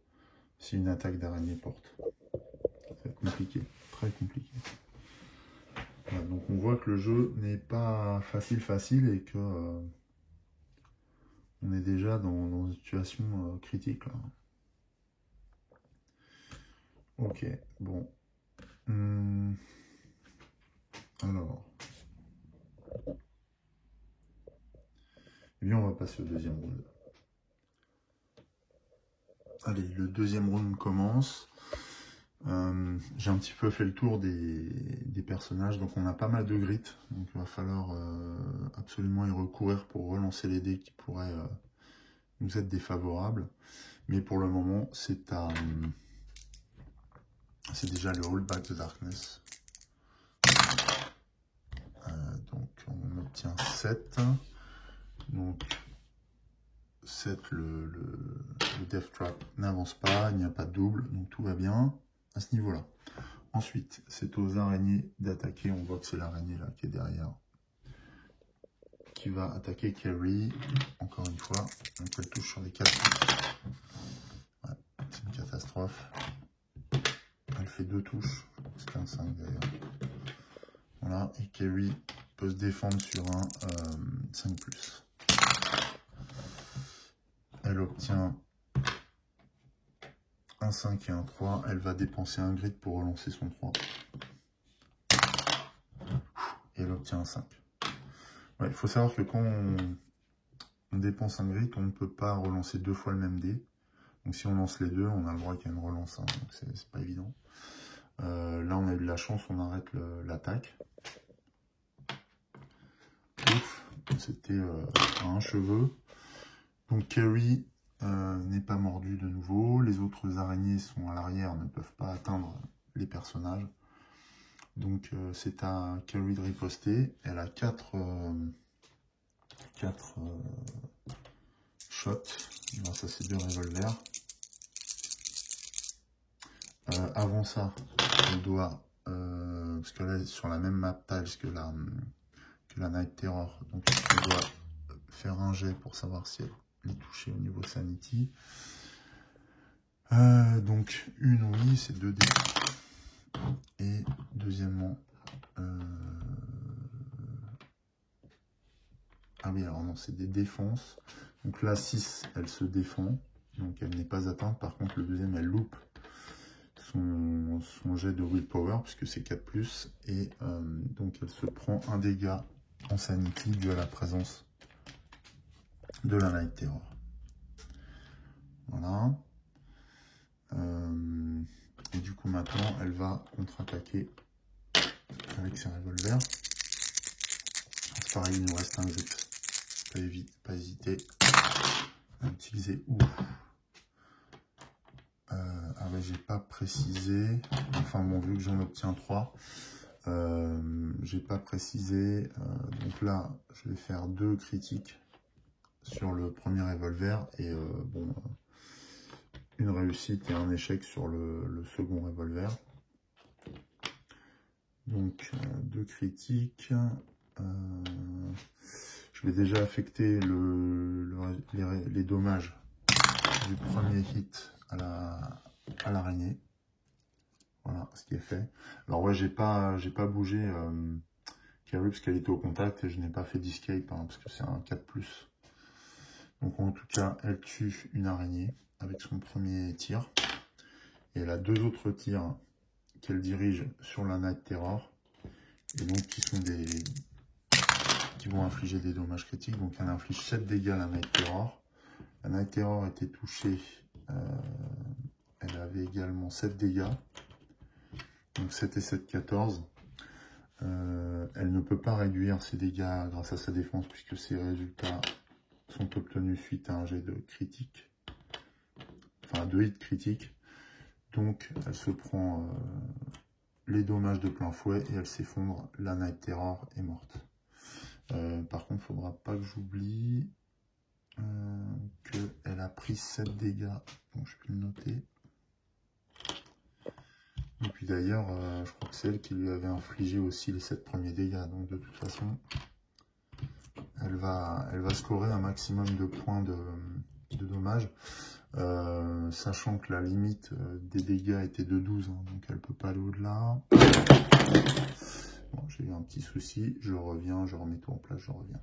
si une attaque d'araignée porte. Ça va être compliqué, très compliqué. Voilà, donc on voit que le jeu n'est pas facile et que on est déjà dans une situation critique là. Ok, bon. Alors. Eh bien, on va passer au 2e round. Allez, le 2e round commence. J'ai un petit peu fait le tour des personnages, donc on a pas mal de grit, donc il va falloir absolument y recourir pour relancer les dés qui pourraient nous être défavorables. Mais pour le moment, c'est déjà le Hold Back the Darkness. Donc on obtient 7. Donc 7, le Death Trap n'avance pas, il n'y a pas de double, donc tout va bien à ce niveau-là. Ensuite, c'est aux araignées d'attaquer. On voit que c'est l'araignée là qui est derrière, qui va attaquer Carrie. Encore une fois, donc elle touche sur les 4. Ouais, c'est une catastrophe. Elle fait 2 touches. C'est un 5 d'ailleurs. Voilà, et Carrie peut se défendre sur un 5+. Elle obtient un 5 et un 3. Elle va dépenser un grid pour relancer son 3. Et elle obtient un 5. Ouais, il faut savoir que quand on dépense un grid, on ne peut pas relancer 2 fois le même dé. Donc si on lance les deux, on a le droit qu'il y ait une relance. Hein, donc c'est pas évident. Là, on a eu de la chance, on arrête l'attaque. C'était à un cheveu. Donc Carrie n'est pas mordu de nouveau. Les autres araignées sont à l'arrière, ne peuvent pas atteindre les personnages. Donc c'est à Carrie de riposter. Elle a 4 shots grâce à ces 2 revolvers. Avant ça, elle doit, parce que là sur la même map tiles que la Night Terror, donc elle doit faire un jet pour savoir si elle est touchée au niveau Sanity. Donc une oui, c'est 2 dés. Et deuxièmement, ah oui, alors non, c'est des défenses. Donc la 6, elle se défend, donc elle n'est pas atteinte. Par contre, le deuxième, elle loupe son jet de willpower, puisque c'est 4+, et donc elle se prend un dégât en sanity dû à la présence de la Night Terror. Voilà. Et du coup, maintenant, elle va contre-attaquer avec ses revolvers. C'est pareil, il nous reste un grip. Pas hésiter à utiliser ou. Ah ouais, j'ai pas précisé. Enfin bon, vu que j'en obtiens 3, j'ai pas précisé. Donc là, je vais faire 2 critiques sur le premier revolver et bon, une réussite et un échec sur le second revolver. Donc 2 critiques. Je vais déjà affecter les dommages du premier hit à l'araignée. Voilà ce qui est fait. Alors ouais, j'ai pas bougé Carrie parce qu'elle était au contact et je n'ai pas fait d'escape parce que c'est un 4+. Donc en tout cas, elle tue une araignée avec son premier tir. Et elle a 2 autres tirs qu'elle dirige sur la Night Terror. Et donc qui vont infliger des dommages critiques. Donc elle inflige 7 dégâts à la Night Terror. La Night Terror était touchée. Elle avait également 7 dégâts. Donc 7 et 7, 14. Elle ne peut pas réduire ses dégâts grâce à sa défense puisque ses résultats sont obtenus suite à un jet de critique. Enfin, 2 hits critiques. Donc elle se prend les dommages de plein fouet et elle s'effondre. La Night Terror est morte. Par contre, il ne faudra pas que j'oublie qu'elle a pris 7 dégâts. Donc je peux le noter. Et puis d'ailleurs, je crois que c'est elle qui lui avait infligé aussi les 7 premiers dégâts. Donc de toute façon, elle va scorer un maximum de points de dommages. Sachant que la limite des dégâts était de 12, hein, donc elle ne peut pas aller au-delà. Bon, j'ai eu un petit souci, je reviens, je remets tout en place, je reviens.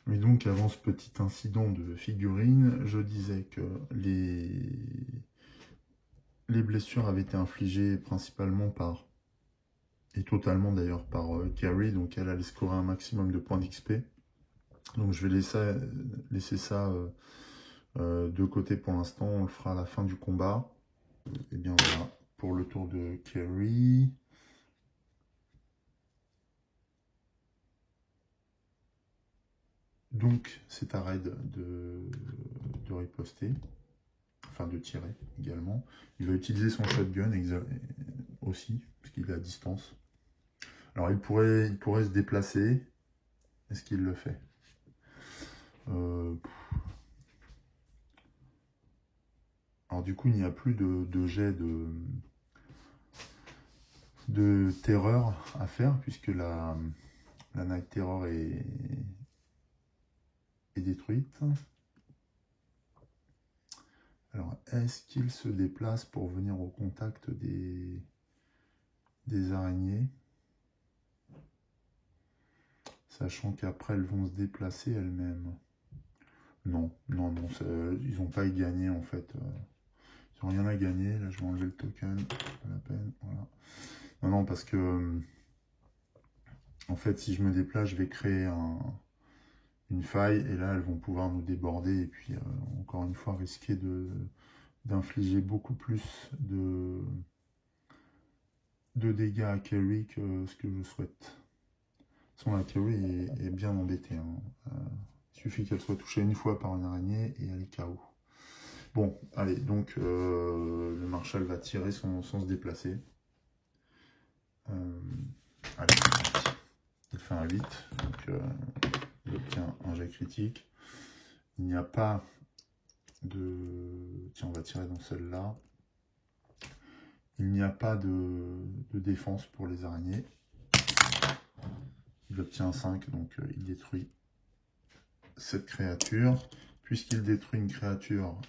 Mais donc avant ce petit incident de figurine, je disais que les blessures avaient été infligées principalement par, et totalement d'ailleurs par Carrie, donc elle allait scorer un maximum de points d'XP. Donc je vais laisser ça de côté pour l'instant, on le fera à la fin du combat. Et bien voilà, pour le tour de Carrie. Donc c'est à Raid de riposter, enfin de tirer également. Il va utiliser son shotgun aussi, puisqu'il est à distance. Alors il pourrait se déplacer. Est-ce qu'il le fait? Alors du coup, il n'y a plus de jet de terreur à faire, puisque la Night Terror est détruite. Alors, est-ce qu'il se déplace pour venir au contact des araignées? Sachant qu'après, elles vont se déplacer elles-mêmes. Non, non, non, ils n'ont pas à y gagner en fait. Ils n'ont rien à gagner. Là, je vais enlever le token. Pas la peine. Voilà. Non, non, parce que en fait, si je me déplace, je vais créer une faille et là, elles vont pouvoir nous déborder et puis encore une fois risquer d'infliger beaucoup plus de de dégâts à Kerry que ce que je souhaite. De toute façon, la Kerry est bien embêtée. Hein. Il suffit qu'elle soit touchée une fois par une araignée et elle est KO. Bon, allez, donc le Marshal va tirer sans se déplacer. Allez, il fait un 8, donc il obtient un jet critique. Il n'y a pas de... Tiens, on va tirer dans celle-là. Il n'y a pas de défense pour les araignées. Il obtient un 5, donc il détruit cette créature. Puisqu'il détruit une créature,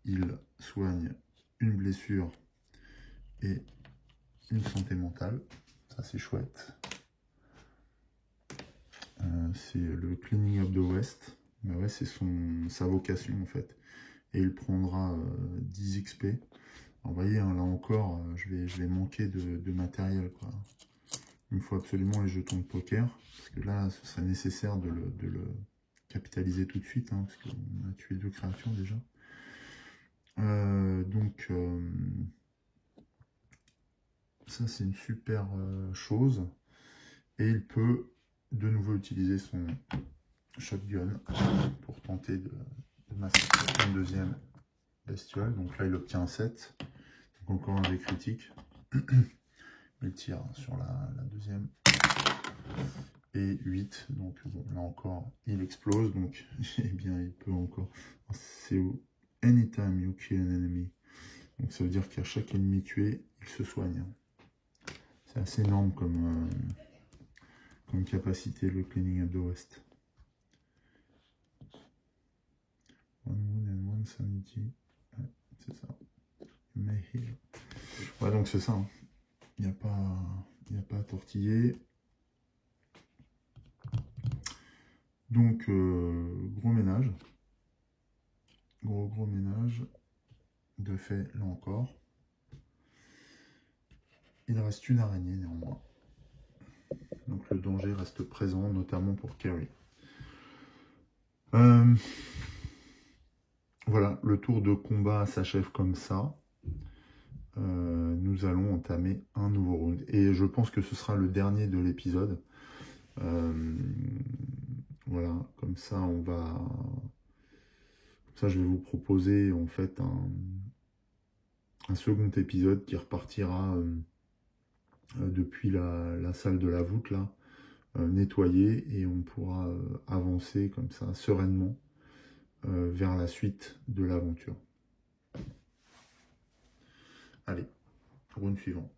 il soigne une blessure et une santé mentale. Ça, c'est chouette. C'est le Cleaning Up the West. Mais ouais, c'est sa vocation, en fait. Et il prendra 10 XP. Alors, vous voyez, hein, là encore, je vais manquer de matériel, quoi. Il me faut absolument les jetons de poker. Parce que là, ce serait nécessaire de le capitaliser tout de suite. Hein, parce qu'on a tué 2 créatures, déjà. Donc, ça, c'est une super chose. Et il peut de nouveau utiliser son shotgun pour tenter de massacrer une deuxième bestiole. Donc là, il obtient un 7. Donc encore un jet critique. Il tire sur la deuxième. Et 8. Donc bon, là encore, il explose. Donc, eh bien, il peut encore... C'est anytime you kill an enemy. Donc ça veut dire qu'à chaque ennemi tué, il se soigne. C'est assez énorme comme capacité, le Cleaning Up the West. One wound and one sanity. Ouais, c'est ça. May heal. Ouais, donc c'est ça. Hein. Il n'y a pas à tortiller. Donc, gros ménage. Gros ménage. De fait, là encore. Il reste une araignée néanmoins. Donc le danger reste présent, notamment pour Kerry. Voilà, le tour de combat s'achève comme ça. Nous allons entamer un nouveau round. Et je pense que ce sera le dernier de l'épisode. Voilà, comme ça on va... Comme ça je vais vous proposer en fait un second épisode qui repartira depuis la salle de la voûte là, nettoyée, et on pourra avancer comme ça sereinement vers la suite de l'aventure. Allez, round suivant.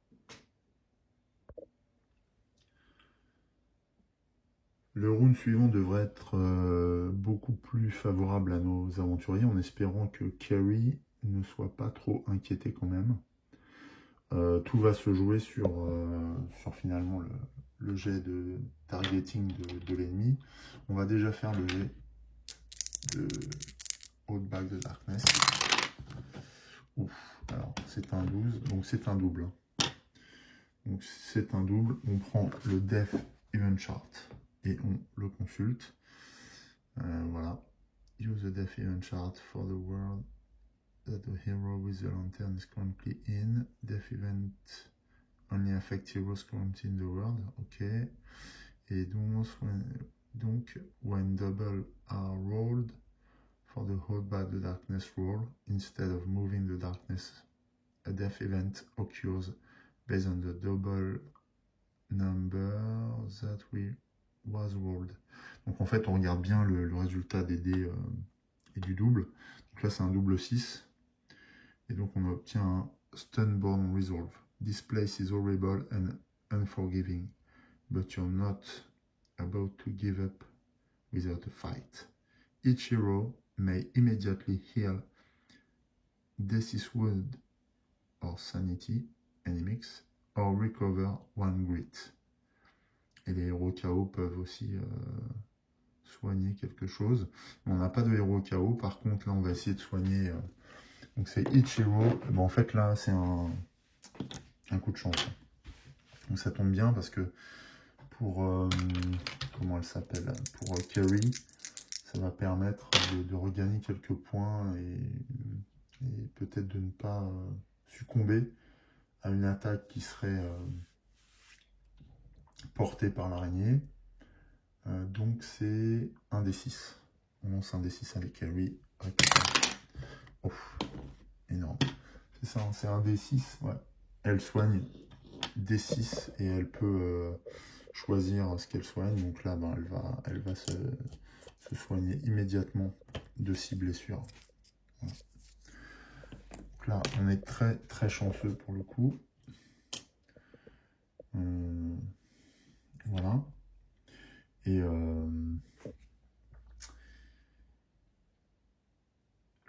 Le round suivant devrait être beaucoup plus favorable à nos aventuriers, en espérant que Kerry ne soit pas trop inquiété quand même. Tout va se jouer sur finalement le jet de targeting de l'ennemi. On va déjà faire le jet de Hold Back the Darkness. Ouf, alors c'est un 12, donc c'est un double. Donc c'est un double, on prend le Death Event Chart et on le consulte. Voilà. Use the Death Event Chart for the world that the hero with the lantern is currently in. Death Event only affect heroes currently in the world. Ok. Et donc, when double are rolled for the Hold Back the Darkness roll, instead of moving the darkness, a death event occurs based on the double number that was rolled. Donc en fait, on regarde bien le résultat des dés et du double. Donc là, c'est un double 6. Et donc on obtient un Stunborn Resolve. This place is horrible and unforgiving, but you're not about to give up without a fight. Each hero may immediately heal Death's Wound or Sanity, enemies, or recover one grit. Et les héros KO peuvent aussi soigner quelque chose. On n'a pas de héros KO, par contre là on va essayer de soigner... donc c'est each hero. Bon, en fait là c'est un coup de chance. Donc ça tombe bien parce que pour... comment elle s'appelle? Pour Kerry, ça va permettre de regagner quelques points et peut-être de ne pas succomber à une attaque qui serait porté par l'araignée. Donc c'est un D6. On lance un D6 avec carry. Oh, énorme. C'est ça, c'est un D6. Ouais. Elle soigne D6 et elle peut choisir ce qu'elle soigne. Donc là, ben, elle va se soigner immédiatement de 6 blessures. Voilà. Donc là, on est très très chanceux pour le coup. Voilà. Et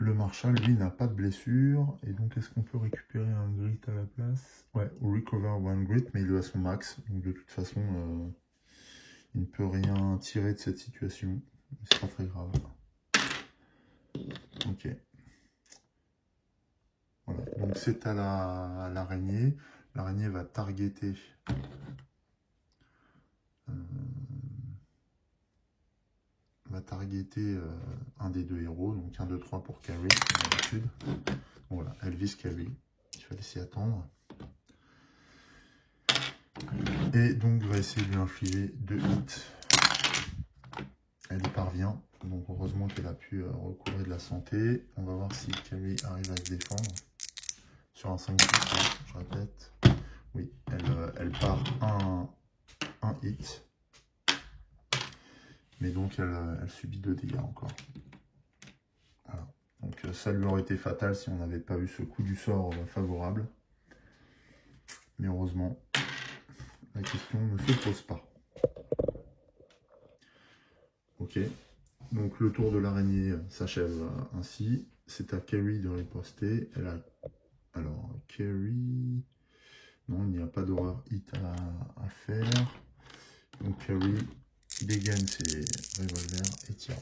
le Marshal, lui, n'a pas de blessure. Et donc, est-ce qu'on peut récupérer un grit à la place? Ouais, recover one grit, mais il est à son max. Donc, de toute façon, il ne peut rien tirer de cette situation. C'est pas très grave. Ok. Voilà. Donc, c'est à l'araignée. L'araignée va targeter un des deux héros, donc 1, 2, 3 pour carry, comme d'habitude. Voilà, elle vise carry, il fallait s'y attendre. Et donc va essayer de lui infliger 2 hits. Elle y parvient, donc heureusement qu'elle a pu recouvrer de la santé. On va voir si carry arrive à se défendre. Sur un 5-6, je répète. Oui, elle part un hit. Mais donc elle subit 2 dégâts encore. Voilà. Donc ça lui aurait été fatal si on n'avait pas eu ce coup du sort favorable. Mais heureusement, la question ne se pose pas. Ok. Donc le tour de l'araignée s'achève ainsi. C'est à Carrie de riposter. Elle a... Alors, Carrie... Non, il n'y a pas d'horreur hit à faire. Donc Carrie dégaine ses revolvers et tire.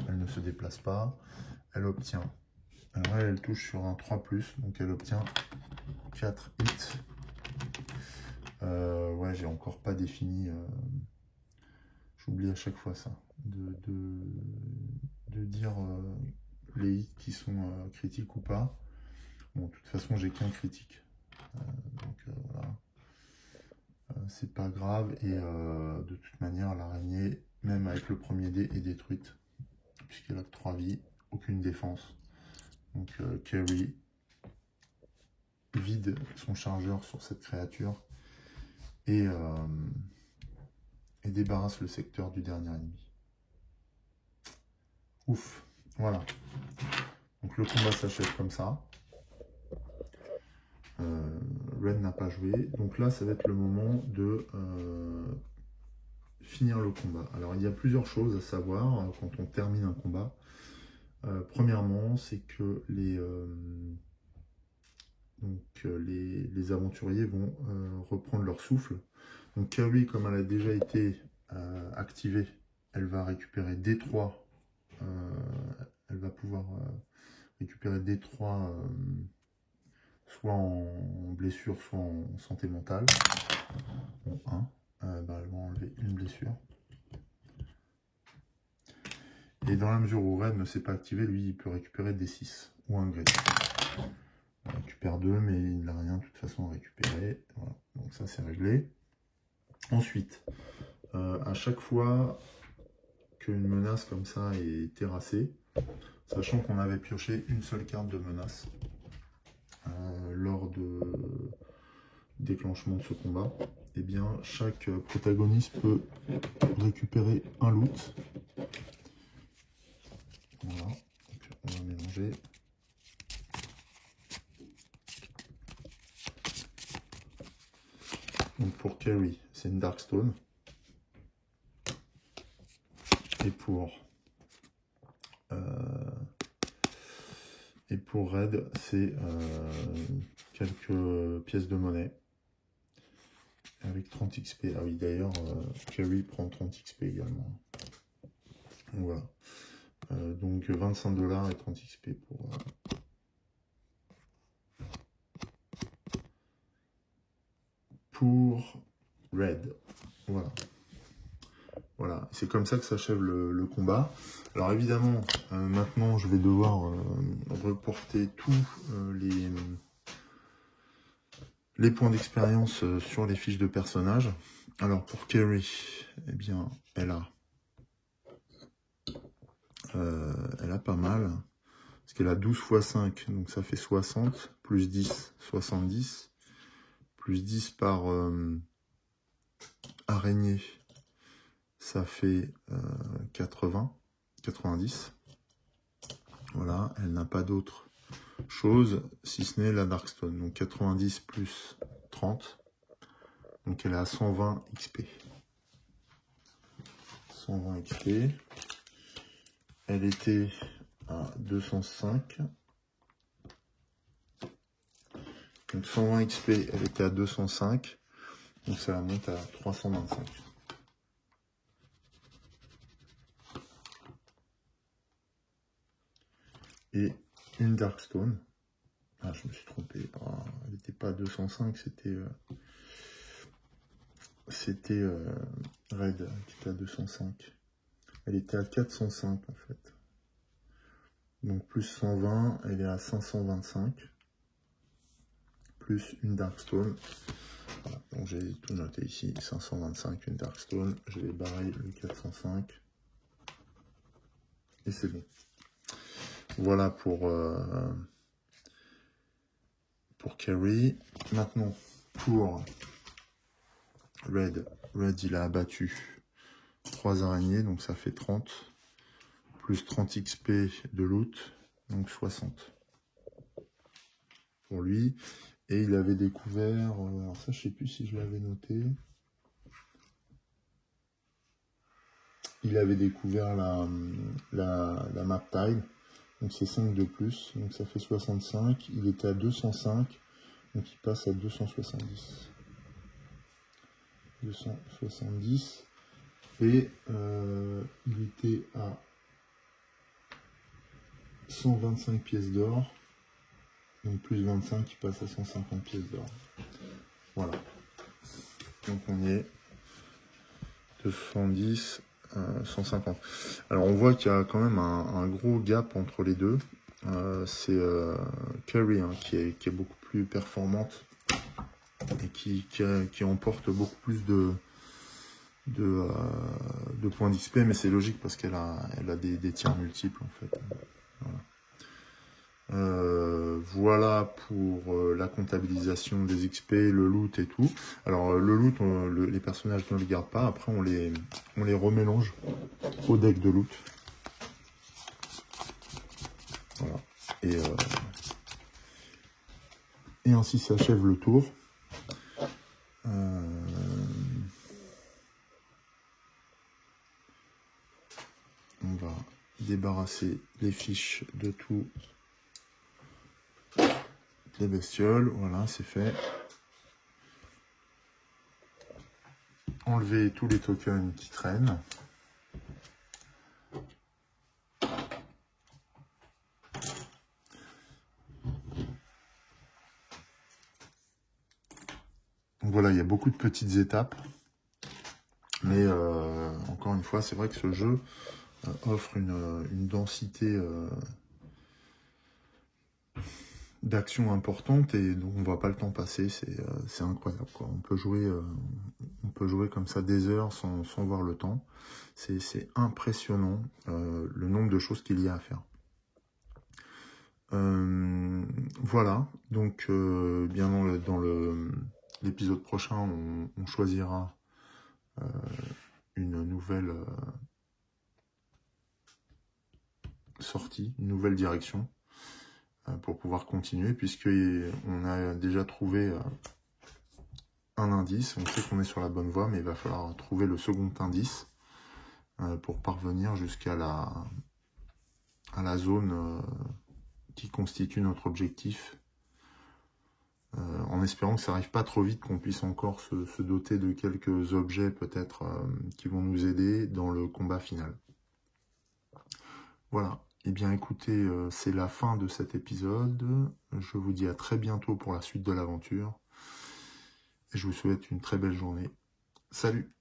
Elle ne se déplace pas. Elle obtient... Alors elle touche sur un 3+, donc elle obtient 4 hits. Ouais, j'ai encore pas défini... J'oublie à chaque fois ça, de dire les hits qui sont critiques ou pas. Bon, de toute façon, j'ai qu'un critique. Donc voilà. C'est pas grave. Et de toute manière, l'araignée, même avec le premier dé, est détruite. Puisqu'elle a que 3 vies, aucune défense. Donc Carrie vide son chargeur sur cette créature. Et débarrasse le secteur du dernier ennemi. Ouf, voilà. Donc le combat s'achève comme ça. Red n'a pas joué. Donc là, ça va être le moment de finir le combat. Alors il y a plusieurs choses à savoir quand on termine un combat. Premièrement, c'est que les aventuriers vont reprendre leur souffle. Donc Carrie, comme elle a déjà été activée, elle va récupérer D3. Elle va pouvoir récupérer D3 soit en blessure, soit en santé mentale. Bon, 1. Elle va enlever une blessure. Et dans la mesure où Red ne s'est pas activé, lui, il peut récupérer D6 ou un grit. Il récupère 2, mais il n'a rien de toute façon à récupérer. Voilà. Donc ça, c'est réglé. Ensuite, à chaque fois qu'une menace comme ça est terrassée, sachant qu'on avait pioché une seule carte de menace lors de déclenchement de ce combat, eh bien chaque protagoniste peut récupérer un loot. Voilà, donc on va mélanger. Donc pour Carrie, c'est une Darkstone. Et pour Red, c'est quelques pièces de monnaie. Avec 30 XP. Ah oui, d'ailleurs, Carrie prend 30 XP également. Donc voilà. Donc 25 $ et 30 XP pour Red. Voilà. Voilà, c'est comme ça que s'achève le combat. Alors évidemment, maintenant je vais devoir reporter tous les points d'expérience sur les fiches de personnages. Alors pour Kerry, eh bien, elle a pas mal. Parce qu'elle a 12 x 5, donc ça fait 60, plus 10, 70, plus 10 par araignée, ça fait 80, 90. Voilà, elle n'a pas d'autre chose, si ce n'est la Darkstone. Donc 90 plus 30, donc elle est à 120 XP. 120 XP. Elle était à 205. Donc 120 XP, elle était à 205. Donc ça la monte à 325. Et une Darkstone. Ah, je me suis trompé. Ah, elle n'était pas à 205, c'était Red qui était à 205. Elle était à 405 en fait. Donc plus 120, elle est à 525. Plus une Darkstone. Voilà, donc j'ai tout noté ici. 525, une Darkstone. Je vais barrer le 405. Et c'est bon. Voilà pour Kerry. Maintenant, pour Red. Red, il a abattu 3 araignées, donc ça fait 30. Plus 30 XP de loot, donc 60. Pour lui. Et il avait découvert... alors ça, je sais plus si je l'avais noté. Il avait découvert la map tile. Donc c'est 5 de plus. Donc ça fait 65. Il était à 205. Donc il passe à 270. 270. Et il était à 125 pièces d'or. Donc plus 25 qui passe à 150 pièces d'or. Voilà. Donc on y est. 270, 150. Alors on voit qu'il y a quand même un gros gap entre les deux. C'est Kerry hein, qui est beaucoup plus performante et qui emporte beaucoup plus de points d'XP, mais c'est logique parce qu'elle a des tirs multiples en fait. Voilà pour la comptabilisation des XP, le loot et tout. Alors le loot, les personnages ne les gardent pas. Après on les remélange au deck de loot. Voilà. Et ainsi s'achève le tour. On va débarrasser les fiches de tout. Les bestioles, voilà, c'est fait. Enlever tous les tokens qui traînent. Donc voilà, il y a beaucoup de petites étapes. Mais encore une fois, c'est vrai que ce jeu offre une densité d'action importante et donc on ne voit pas le temps passer, c'est incroyable quoi. On peut jouer comme ça des heures sans voir le temps. C'est impressionnant le nombre de choses qu'il y a à faire. Voilà, donc bien dans l'épisode prochain, on choisira une nouvelle sortie, une nouvelle direction pour pouvoir continuer, puisqu'on a déjà trouvé un indice, on sait qu'on est sur la bonne voie, mais il va falloir trouver le second indice pour parvenir jusqu'à la zone qui constitue notre objectif, en espérant que ça n'arrive pas trop vite, qu'on puisse encore se doter de quelques objets peut-être qui vont nous aider dans le combat final. Voilà. Eh bien écoutez, c'est la fin de cet épisode. Je vous dis à très bientôt pour la suite de l'aventure. Et je vous souhaite une très belle journée. Salut!